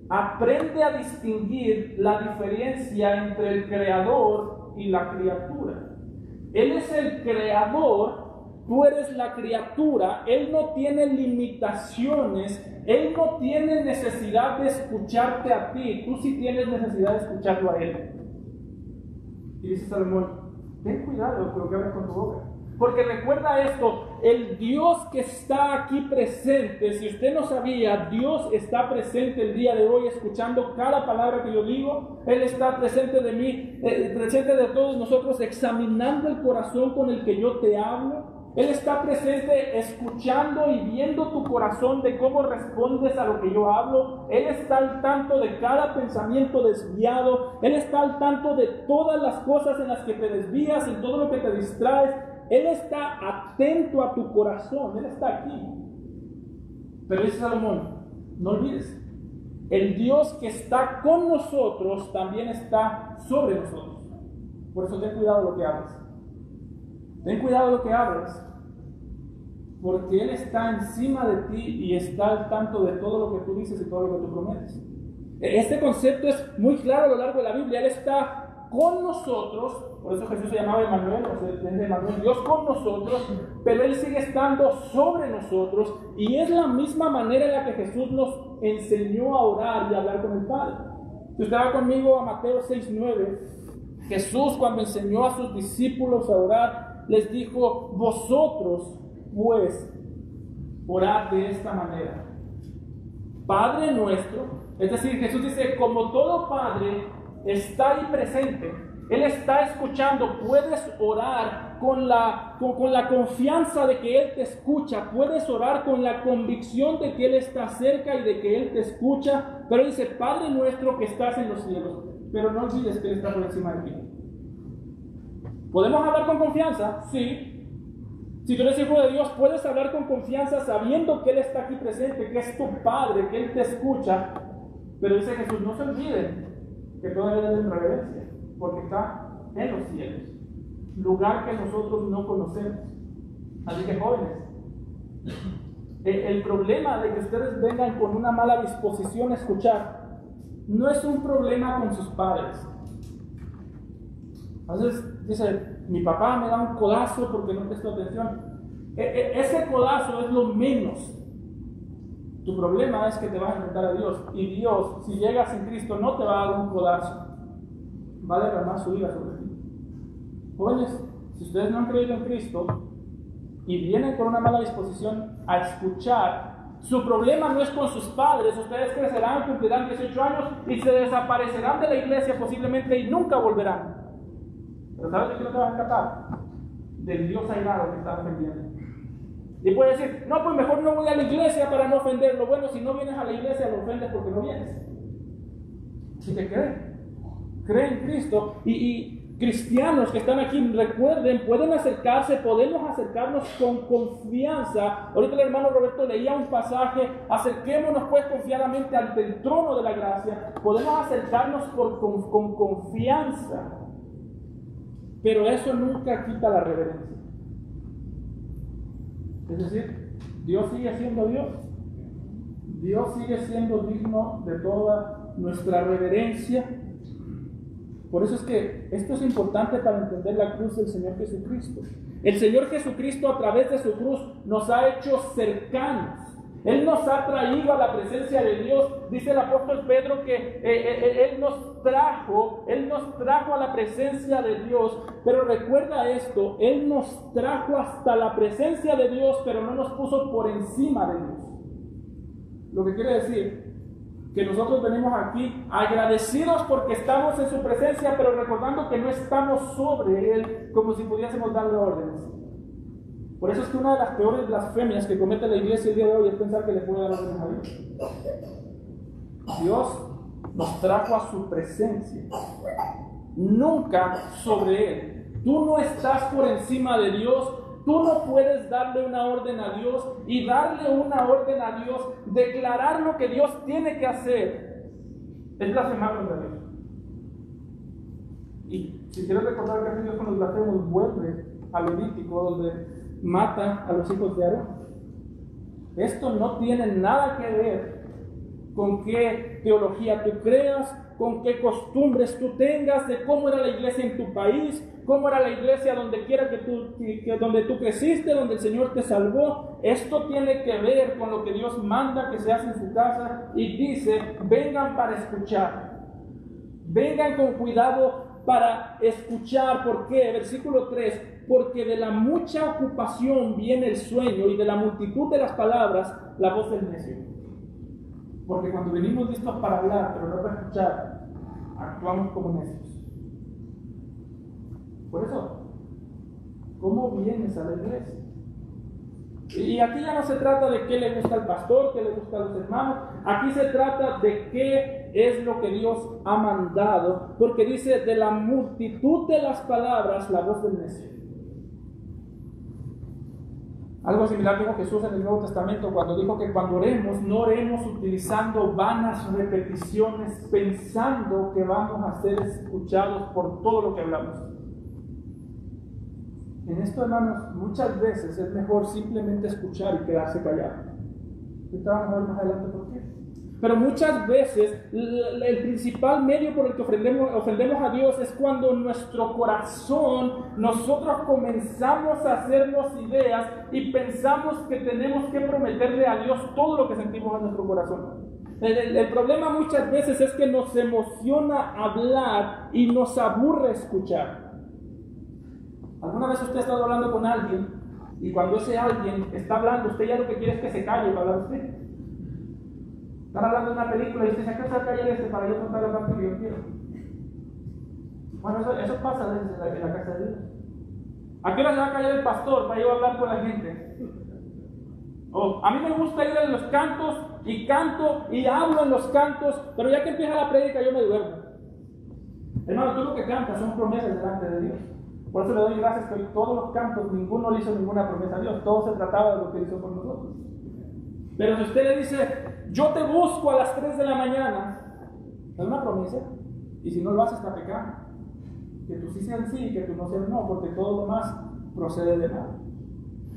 aprende a distinguir la diferencia entre el creador y la criatura. Él es el creador, tú eres la criatura. Él no tiene limitaciones, Él no tiene necesidad de escucharte a ti, tú sí tienes necesidad de escucharlo a Él. Y dice Salomón, ten cuidado con lo que hablas con tu boca. Porque recuerda esto, el Dios que está aquí presente, si usted no sabía, Dios está presente el día de hoy escuchando cada palabra que yo digo. Él está presente de mí, presente de todos nosotros, examinando el corazón con el que yo te hablo. Él está presente escuchando y viendo tu corazón de cómo respondes a lo que yo hablo. Él está al tanto de cada pensamiento desviado. Él está al tanto de todas las cosas en las que te desvías y todo lo que te distraes. Él está atento a tu corazón, Él está aquí. Pero dice Salomón, no olvides, el Dios que está con nosotros también está sobre nosotros. Por eso ten cuidado de lo que hablas. Ten cuidado de lo que hablas, porque Él está encima de ti y está al tanto de todo lo que tú dices y todo lo que tú prometes. Este concepto es muy claro a lo largo de la Biblia. Él está con nosotros. Por eso Jesús se llamaba Emmanuel, o sea, desde Emmanuel, Dios con nosotros, pero Él sigue estando sobre nosotros, y es la misma manera en la que Jesús nos enseñó a orar y a hablar con el Padre. Si usted va conmigo a Mateo 6:9, Jesús, cuando enseñó a sus discípulos a orar, les dijo, vosotros pues orad de esta manera: Padre nuestro. Es decir, Jesús dice, como todo padre está ahí presente, Él está escuchando, puedes orar con la confianza de que Él te escucha, puedes orar con la convicción de que Él está cerca y de que Él te escucha, pero dice, Padre nuestro que estás en los cielos, pero no olvides que Él está por encima de ti. ¿Podemos hablar con confianza? Sí. Si tú eres hijo de Dios, puedes hablar con confianza sabiendo que Él está aquí presente, que es tu Padre, que Él te escucha, pero dice Jesús, no se olviden que todavía es en reverencia, porque está en los cielos, lugar que nosotros no conocemos. Así que jóvenes, el problema de que ustedes vengan con una mala disposición a escuchar no es un problema con sus padres. A veces dice, mi papá me da un codazo porque no prestó atención. Ese codazo es lo menos. Tu problema es que te vas a enfrentar a Dios, y Dios, si llegas en Cristo, no te va a dar un codazo, va a derramar su ira sobre ti. Jóvenes, si ustedes no han creído en Cristo, y vienen con una mala disposición a escuchar, su problema no es con sus padres. Ustedes crecerán, cumplirán 18 años y se desaparecerán de la iglesia posiblemente y nunca volverán. Pero ¿sabes de qué no te vas a escapar? Del Dios airado que está ofendiendo. Y puedes decir, no, pues mejor no voy a la iglesia para no ofenderlo. Bueno, si no vienes a la iglesia lo ofendes porque no vienes. Así que cree en Cristo. Y cristianos que están aquí, recuerden, pueden acercarse, podemos acercarnos con confianza. Ahorita el hermano Roberto leía un pasaje, acerquémonos pues confiadamente ante el trono de la gracia. Podemos acercarnos con confianza, pero eso nunca quita la reverencia. Es decir, Dios sigue siendo Dios. Dios sigue siendo digno de toda nuestra reverencia. Por eso es que esto es importante para entender la cruz del Señor Jesucristo. El Señor Jesucristo, a través de su cruz, nos ha hecho cercanos. Él nos ha traído a la presencia de Dios. Dice el apóstol Pedro que Él nos trajo a la presencia de Dios. Pero recuerda esto, Él nos trajo hasta la presencia de Dios, pero no nos puso por encima de Dios. Lo que quiere decir que nosotros venimos aquí agradecidos porque estamos en su presencia, pero recordando que no estamos sobre Él como si pudiésemos darle órdenes. Por eso es que una de las peores blasfemias que comete la iglesia el día de hoy es pensar que le puede dar órdenes a Dios. Dios nos trajo a su presencia, nunca sobre Él. Tú no estás por encima de Dios. Tú no puedes darle una orden a Dios y darle una orden a Dios, declarar lo que Dios tiene que hacer. Es blasfemar contra Dios. Y si quieres recordar que hace Dios con los blasfemos, vuelve al Levítico, donde mata a los hijos de Aarón. Esto no tiene nada que ver con qué teología tú creas, con qué costumbres tú tengas, de cómo era la iglesia en tu país, cómo era la iglesia donde quiera donde tú creciste, donde el Señor te salvó. Esto tiene que ver con lo que Dios manda que se hace en su casa y dice, vengan para escuchar. Vengan con cuidado para escuchar. ¿Por qué? Versículo 3, porque de la mucha ocupación viene el sueño y de la multitud de las palabras la voz del necio. Porque cuando venimos listos para hablar, pero no para escuchar, actuamos como necios. Por eso, ¿cómo vienes a la iglesia? Y aquí ya no se trata de qué le gusta al pastor, qué le gusta a los hermanos. Aquí se trata de qué es lo que Dios ha mandado. Porque dice, de la multitud de las palabras, la voz del necio. Algo similar dijo Jesús en el Nuevo Testamento cuando dijo que cuando oremos, no oremos utilizando vanas repeticiones, pensando que vamos a ser escuchados por todo lo que hablamos. En esto, hermanos, muchas veces es mejor simplemente escuchar y quedarse callado. Ahorita vamos a ver más adelante por qué. Pero muchas veces el principal medio por el que ofendemos a Dios es cuando en nuestro corazón nosotros comenzamos a hacernos ideas y pensamos que tenemos que prometerle a Dios todo lo que sentimos en nuestro corazón. El problema muchas veces es que nos emociona hablar y nos aburre escuchar. ¿Alguna vez usted ha estado hablando con alguien y cuando ese alguien está hablando, usted ya lo que quiere es que se calle para hablar usted? Están hablando de una película y usted dice, ¿a qué se va a callar para yo contar la parte que yo quiero? Bueno, eso pasa en la casa de Dios. ¿A qué hora se va a callar el pastor para yo hablar con la gente? A mí me gusta ir a los cantos y canto y hablo en los cantos, pero ya que empieza la prédica yo me duermo. Hermano, tú lo que cantas son promesas delante de Dios. Por eso le doy gracias que hoy todos los cantos, ninguno le hizo ninguna promesa a Dios, todo se trataba de lo que hizo con nosotros. Pero si usted le dice, yo te busco a las 3 de la mañana, es una promesa, y si no lo haces está pecando. Que tú sí seas sí y que tú no seas no, porque todo lo más procede de nada.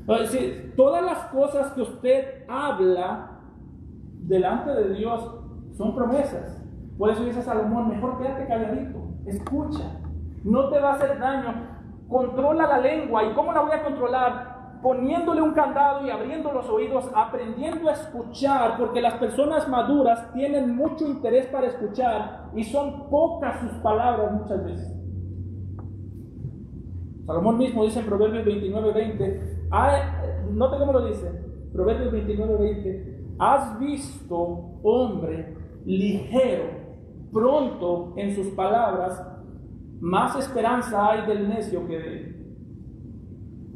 Es decir, todas las cosas que usted habla delante de Dios son promesas. Por eso dice Salomón, mejor quédate calladito, escucha, no te va a hacer daño. Controla la lengua. ¿Y cómo la voy a controlar? Poniéndole un candado y abriendo los oídos, aprendiendo a escuchar, porque las personas maduras tienen mucho interés para escuchar y son pocas sus palabras muchas veces. Salomón mismo dice en Proverbios 29:20, Note cómo lo dice, Proverbios 29:20. ¿Has visto hombre ligero, pronto en sus palabras? Más esperanza hay del necio que de él.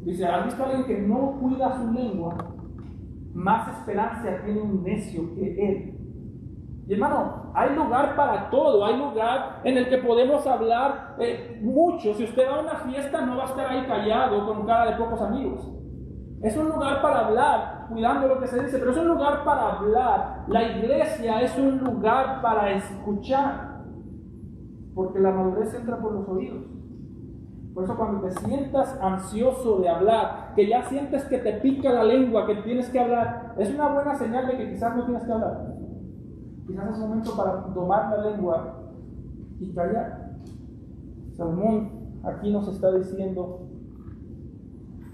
Dice, ¿has visto a alguien que no cuida su lengua? Más esperanza tiene un necio que él. Y hermano, hay lugar para todo, hay lugar en el que podemos hablar mucho. Si usted va a una fiesta, no va a estar ahí callado con cara de pocos amigos. Es un lugar para hablar, cuidando lo que se dice, pero es un lugar para hablar. La iglesia es un lugar para escuchar, porque la madurez entra por los oídos. Por eso cuando te sientas ansioso de hablar, que ya sientes que te pica la lengua, que tienes que hablar, es una buena señal de que quizás no tienes que hablar. Quizás es momento para tomar la lengua y callar. Salomón aquí nos está diciendo,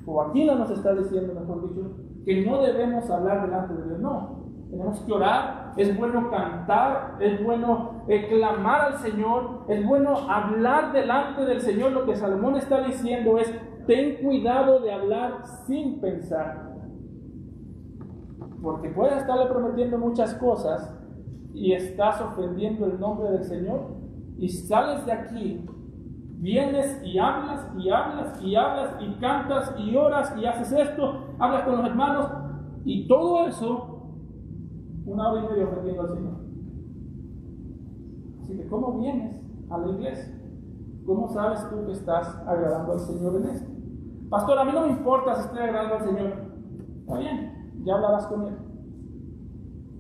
o aquí no nos está diciendo, mejor dicho, que no debemos hablar delante de Dios. No, tenemos que orar, es bueno cantar, es bueno clamar al Señor, es bueno hablar delante del Señor. Lo que Salomón está diciendo es, ten cuidado de hablar sin pensar, porque puedes estarle prometiendo muchas cosas y estás ofendiendo el nombre del Señor, y sales de aquí, vienes y hablas y hablas y hablas y cantas y oras y haces esto, hablas con los hermanos y todo eso 1 hora y media ofendiendo al Señor. Así que ¿cómo vienes a la iglesia? ¿Cómo sabes tú que estás agradando al Señor en esto? Pastor, a mí no me importa si estoy agradando al Señor. Está bien, ya hablarás con Él.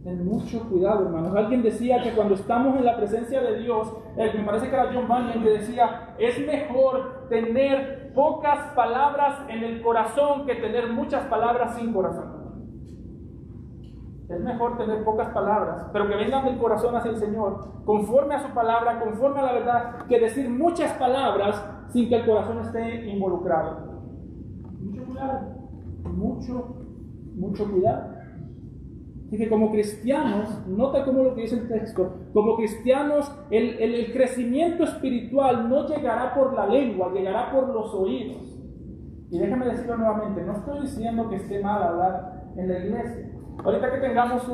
Ten mucho cuidado, hermanos. Alguien decía que cuando estamos en la presencia de Dios, me parece que era John Bunyan, que decía, es mejor tener pocas palabras en el corazón que tener muchas palabras sin corazón. Es mejor tener pocas palabras, pero que vengan del corazón hacia el Señor, conforme a su palabra, conforme a la verdad, que decir muchas palabras sin que el corazón esté involucrado. Mucho cuidado, mucho cuidado. Así que como cristianos, nota cómo lo que dice el texto, como cristianos el crecimiento espiritual no llegará por la lengua, llegará por los oídos. Y déjame decirlo nuevamente, no estoy diciendo que esté mal hablar en la iglesia. Ahorita que tengamos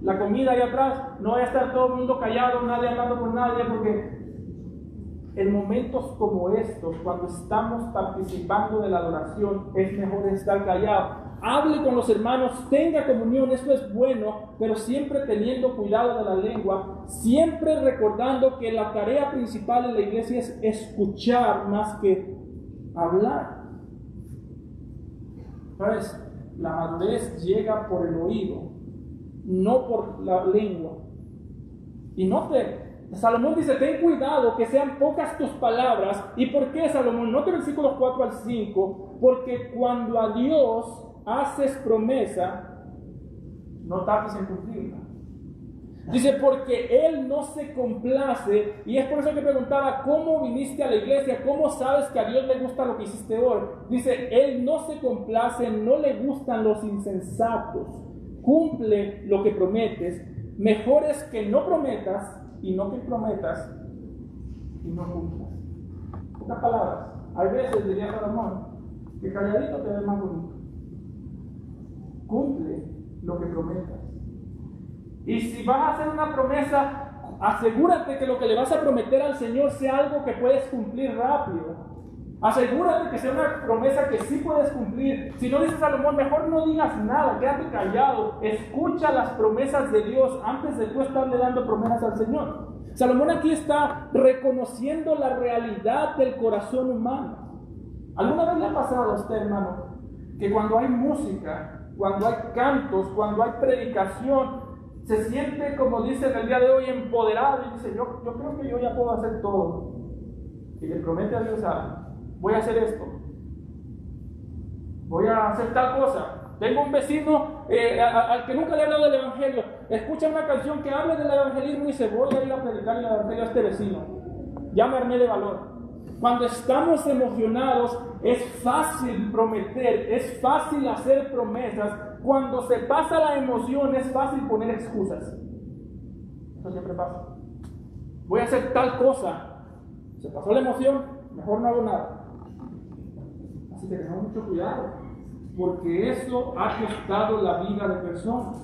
la comida ahí atrás, no va a estar todo el mundo callado, nadie hablando con nadie, porque en momentos como estos, cuando estamos participando de la adoración, es mejor estar callado. Hable con los hermanos, tenga comunión, eso es bueno, pero siempre teniendo cuidado de la lengua, siempre recordando que la tarea principal en la iglesia es escuchar más que hablar. ¿Sabes? La madurez llega por el oído, no por la lengua. Y Salomón dice, ten cuidado que sean pocas tus palabras. ¿Y por qué, Salomón? Note versículos 4 al 5, porque cuando a Dios haces promesa, no tardes en cumplirla. Dice, porque Él no se complace, y es por eso que preguntaba, ¿cómo viniste a la iglesia? ¿Cómo sabes que a Dios le gusta lo que hiciste hoy? Dice, Él no se complace, no le gustan los insensatos. Cumple lo que prometes. Mejor es que no prometas y no que prometas y no cumplas. Pocas palabras. Hay veces, diría Salomón, que calladito te ves más bonito. Cumple lo que prometas. Y si vas a hacer una promesa, asegúrate que lo que le vas a prometer al Señor sea algo que puedes cumplir rápido. Asegúrate que sea una promesa que sí puedes cumplir. Si no, dice Salomón, mejor no digas nada, quédate callado. Escucha las promesas de Dios antes de tú estarle dando promesas al Señor. Salomón aquí está reconociendo la realidad del corazón humano. ¿Alguna vez le ha pasado a usted, hermano, que cuando hay música, cuando hay cantos, cuando hay predicación, se siente, como dice en el día de hoy, empoderado y dice, yo creo que yo ya puedo hacer todo? Y le promete a Dios, voy a hacer esto, voy a hacer tal cosa. Tengo un vecino al que nunca le he hablado del evangelio, escucha una canción que hable del evangelismo y dice, voy a ir a predicar el evangelio a este vecino. Ya me armé de valor. Cuando estamos emocionados es fácil prometer, es fácil hacer promesas. Cuando se pasa la emoción es fácil poner excusas. Eso siempre pasa. Voy a hacer tal cosa. Se pasó la emoción, mejor no hago nada. Así que tenemos mucho cuidado. porque eso ha costado la vida de personas.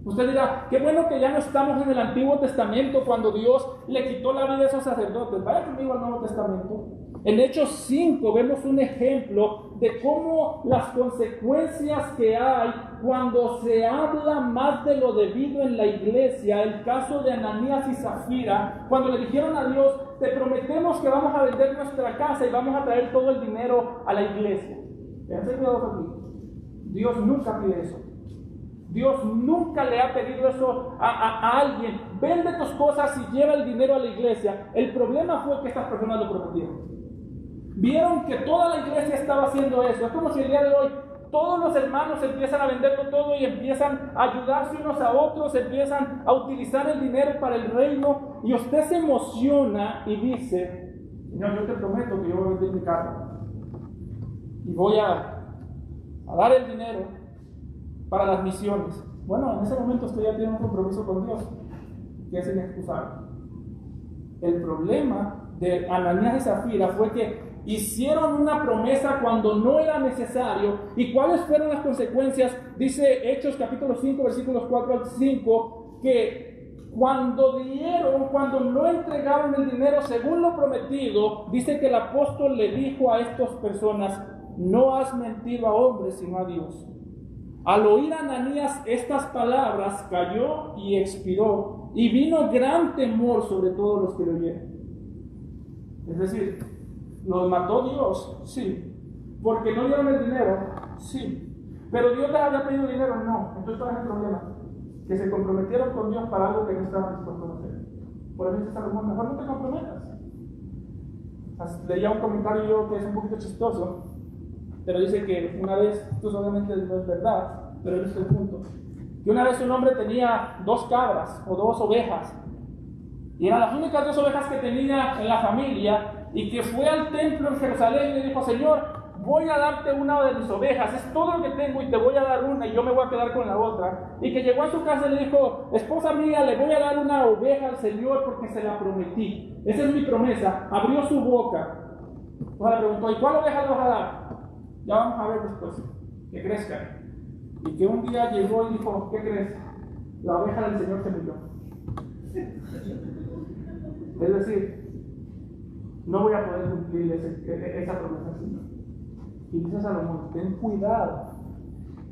Usted dirá, qué bueno que ya no estamos en el Antiguo Testamento cuando Dios le quitó la vida a esos sacerdotes. Vaya conmigo al Nuevo Testamento. En Hechos 5 vemos un ejemplo de cómo las consecuencias que hay cuando se habla más de lo debido en la iglesia. El caso de Ananías y Zafira, cuando le dijeron a Dios, te prometemos que vamos a vender nuestra casa y vamos a traer todo el dinero a la iglesia. Fíjense cuidado conmigo. Dios nunca pide eso. Dios nunca le ha pedido eso a alguien. Vende tus cosas y lleva el dinero a la iglesia. El problema fue que estas personas lo prometieron. Vieron que toda la iglesia estaba haciendo eso. Es como si el día de hoy todos los hermanos empiezan a venderlo todo y empiezan a ayudarse unos a otros, empiezan a utilizar el dinero para el reino, y usted se emociona y dice, Señor, yo te prometo que yo voy a vender mi carro y voy a dar el dinero para las misiones. Bueno, en ese momento usted ya tiene un compromiso con Dios que es inexcusable. El problema de Ananías y Zafira fue que hicieron una promesa cuando no era necesario. ¿Y cuáles fueron las consecuencias? Dice Hechos capítulo 5, versículos 4 al 5, que cuando no entregaron el dinero según lo prometido, dice que el apóstol le dijo a estas personas, no has mentido a hombres sino a Dios. Al oír a Ananías estas palabras, cayó y expiró, y vino gran temor sobre todos los que lo oyeron. Es decir, ¿los mató Dios? Sí. ¿Porque no dieron el dinero? Sí. ¿Pero Dios les había pedido dinero? No. Entonces, ¿cuál es el problema? Que se comprometieron con Dios para algo que no estaban dispuestos a hacer. Por eso dice Salomón, mejor no te comprometas. Leía un comentario yo que es un poquito chistoso, pero dice que una vez, esto obviamente no es verdad, pero ese es el punto, que una vez un hombre tenía 2 cabras o 2 ovejas, y eran las únicas 2 ovejas que tenía en la familia, y que fue al templo en Jerusalén y le dijo, Señor, voy a darte una de mis ovejas, es todo lo que tengo y te voy a dar una y yo me voy a quedar con la otra. Y que llegó a su casa y le dijo, esposa mía, le voy a dar una oveja al Señor porque se la prometí, esa es mi promesa. Abrió su boca, pues le preguntó, ¿y cuál oveja le vas a dar? Ya vamos a ver después, que crezca. Y que un día llegó y dijo, ¿qué crees? La oveja del Señor se murió. Es decir, no voy a poder cumplir esa promesa, Señor. Y dice Salomón, ten cuidado,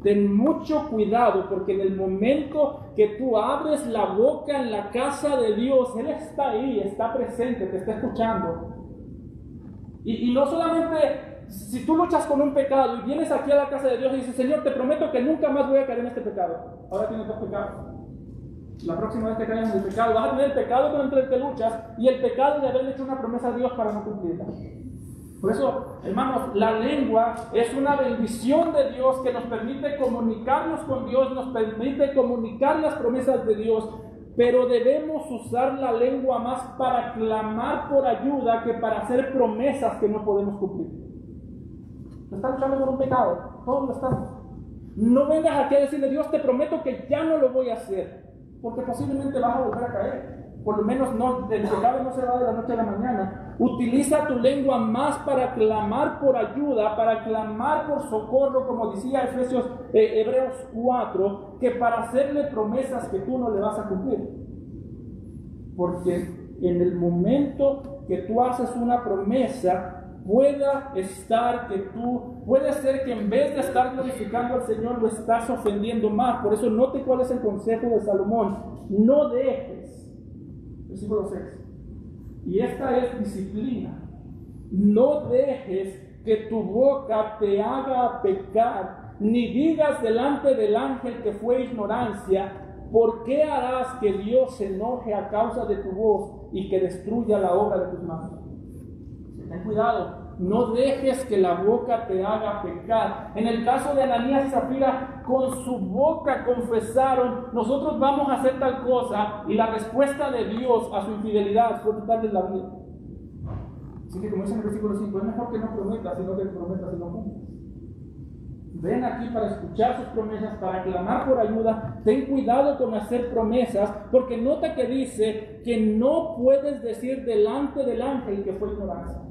ten mucho cuidado, porque en el momento que tú abres la boca en la casa de Dios, Él está ahí, está presente, te está escuchando. Y no solamente, si tú luchas con un pecado y vienes aquí a la casa de Dios y dices, Señor, te prometo que nunca más voy a caer en este pecado. Ahora tienes 2 pecados. La próxima vez que caigas en el pecado, vas a tener el pecado contra el que luchas y el pecado de haberle hecho una promesa a Dios para no cumplirla. Por eso, hermanos, la lengua es una bendición de Dios que nos permite comunicarnos con Dios, nos permite comunicar las promesas de Dios, pero debemos usar la lengua más para clamar por ayuda que para hacer promesas que no podemos cumplir. Estás luchando con un pecado, todos lo estamos. No vengas aquí a decirle, Dios, te prometo que ya no lo voy a hacer, porque posiblemente vas a volver a caer. Por lo menos no, el pecado no se va de la noche a la mañana. Utiliza tu lengua más para clamar por ayuda, para clamar por socorro, como decía Hebreos 4, que para hacerle promesas que tú no le vas a cumplir. Porque en el momento que tú haces una promesa, puede ser que en vez de estar glorificando al Señor, lo estás ofendiendo más. Por eso note cuál es el consejo de Salomón. No dejes, versículo 6, y esta es disciplina, no dejes que tu boca te haga pecar, ni digas delante del ángel que fue ignorancia, ¿por qué harás que Dios se enoje a causa de tu voz y que destruya la obra de tus manos? Ten cuidado. No dejes que la boca te haga pecar. En el caso de Ananías y Zafira, con su boca confesaron, nosotros vamos a hacer tal cosa, y la respuesta de Dios a su infidelidad fue quitarles la vida. Así que como dice en el versículo 5, es mejor que no prometas, sino que prometas y no cumplas. Ven aquí para escuchar sus promesas, para clamar por ayuda. Ten cuidado con hacer promesas, porque nota que dice que no puedes decir delante del ángel que fue ignorancia.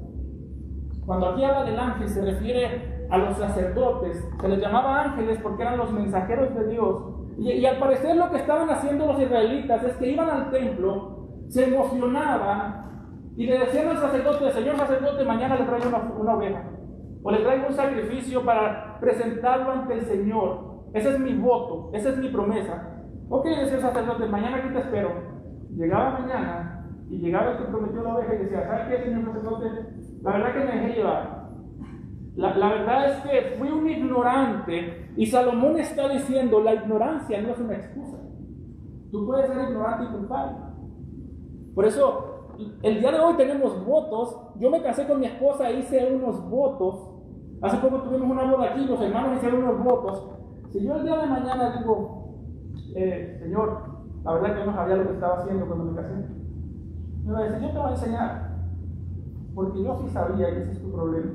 Cuando aquí habla del ángel se refiere a los sacerdotes se les llamaba ángeles porque eran los mensajeros de Dios. Y al parecer lo que estaban haciendo los israelitas es que iban al templo, se emocionaban y le decían al sacerdote: señor sacerdote, mañana le traigo una oveja, o le traigo un sacrificio para presentarlo ante el Señor. Ese es mi voto, esa es mi promesa. Ok, decía el sacerdote, mañana aquí te espero. Llegaba mañana y llegaba el que prometió la oveja y decía: ¿sabe qué, señor sacerdote? La verdad que me dejé llevar. La verdad es que fui un ignorante. Y Salomón está diciendo: la ignorancia no es una excusa. Tú puedes ser ignorante y culpable. Por eso, el día de hoy tenemos votos. Yo me casé con mi esposa e hice unos votos. Hace poco tuvimos una boda aquí, los hermanos hicieron unos votos. Si yo el día de mañana digo: Señor, la verdad que yo no sabía lo que estaba haciendo cuando me casé, me va a decir: yo te voy a enseñar, porque yo sí sabía y ese es tu problema.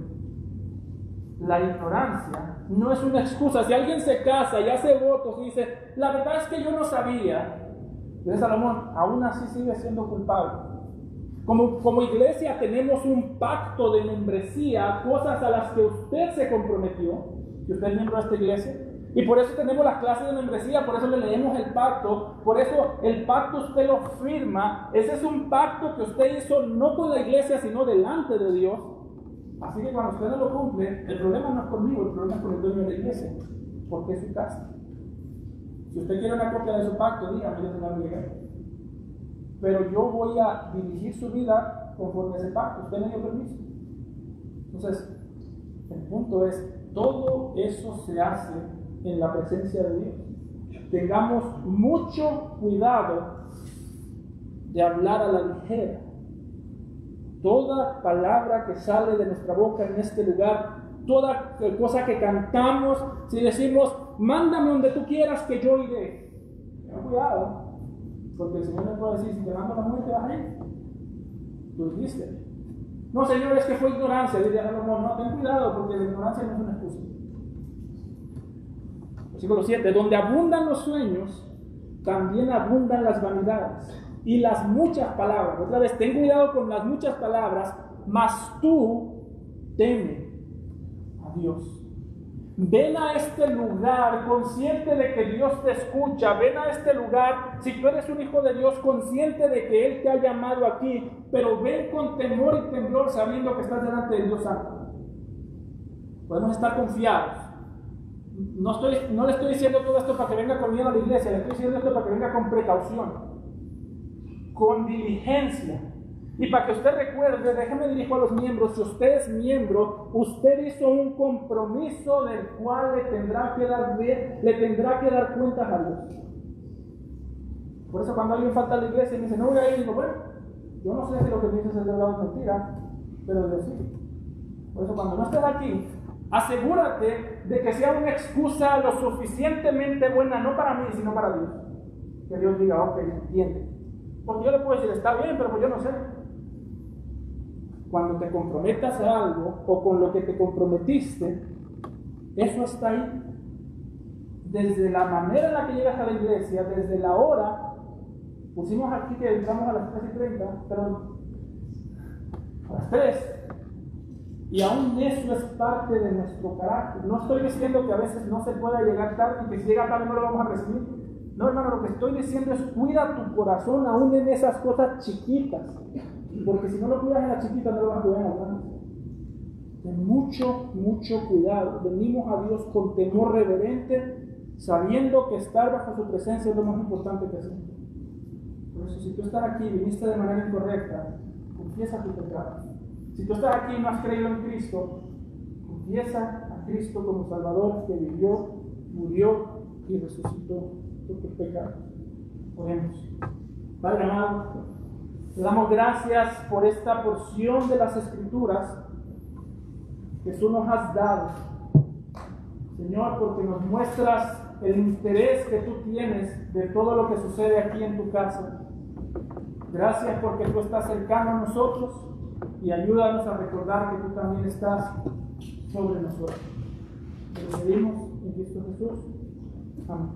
La ignorancia no es una excusa. Si alguien se casa y hace votos y dice: la verdad es que yo no sabía, dice Salomón, aún así sigue siendo culpable. Como iglesia tenemos un pacto de membresía, cosas a las que usted se comprometió, que usted es miembro de esta iglesia, y por eso tenemos las clases de membresía, por eso le leemos el pacto, por eso el pacto usted lo firma. Ese es un pacto que usted hizo no con la iglesia, sino delante de Dios. Así que cuando usted no lo cumple, el problema no es conmigo, el problema es con el dueño de la iglesia, porque es su casa. Si usted quiere una copia de su pacto, dígame, yo se la voy a llegar. Pero yo voy a dirigir su vida conforme a ese pacto. Usted me dio permiso. Entonces, el punto es: todo eso se hace en la presencia de Dios. Tengamos mucho cuidado de hablar a la ligera. Toda palabra que sale de nuestra boca en este lugar, toda cosa que cantamos, si decimos: mándame donde tú quieras que yo iré, ten cuidado, porque el Señor me puede decir: si te mando a la muerte vas a ir. Tú dijiste: no, Señor, es que fue ignorancia. Diría: no, ten cuidado, porque la ignorancia no es una excusa. Versículo 7: donde abundan los sueños, también abundan las vanidades y las muchas palabras. Otra vez, ten cuidado con las muchas palabras, mas tú teme a Dios. Ven a este lugar consciente de que Dios te escucha. Ven a este lugar, si tú eres un hijo de Dios, consciente de que Él te ha llamado aquí, pero ven con temor y temblor, sabiendo que estás delante de Dios Santo. Podemos estar confiados. No le estoy diciendo todo esto para que venga con miedo a la iglesia, le estoy diciendo esto para que venga con precaución, con diligencia. Y para que usted recuerde, déjeme dirijo a los miembros: si usted es miembro, usted hizo un compromiso del cual le tendrá que dar cuentas a Dios. Por eso cuando alguien falta a la iglesia y me dice: no voy a ir, digo: bueno, yo no sé si lo que me dices es verdad o mentira, pero Dios sí. Por eso cuando no estés aquí, asegúrate de que sea una excusa lo suficientemente buena, no para mí, sino para Dios. Que Dios diga: ok, entiende. Porque yo le puedo decir: está bien, pero pues yo no sé. Cuando te comprometas a algo, o con lo que te comprometiste, eso está ahí. Desde la manera en la que llegas a la iglesia, desde la hora, pusimos aquí que entramos a las 3:30, pero a las 3. Y aún eso es parte de nuestro carácter. No estoy diciendo que a veces no se pueda llegar tarde y que si llega tarde no lo vamos a recibir. No, hermano, lo que estoy diciendo es: cuida tu corazón aún en esas cosas chiquitas. Porque si no lo cuidas en las chiquitas, no lo vas a cuidar en las grandes. Ten mucho cuidado. Venimos a Dios con temor reverente, sabiendo que estar bajo su presencia es lo más importante que hacemos. Por eso, si tú estás aquí y viniste de manera incorrecta, confiesa tu pecado. Si tú estás aquí y no has creído en Cristo, confiesa a Cristo como Salvador, que vivió, murió y resucitó por tus pecados. Oremos. Padre amado, te damos gracias por esta porción de las Escrituras que tú nos has dado. Señor, porque nos muestras el interés que tú tienes de todo lo que sucede aquí en tu casa. Gracias porque tú estás cercano a nosotros y ayúdanos a recordar que tú también estás sobre nosotros. Te lo pedimos en Cristo Jesús. Amén.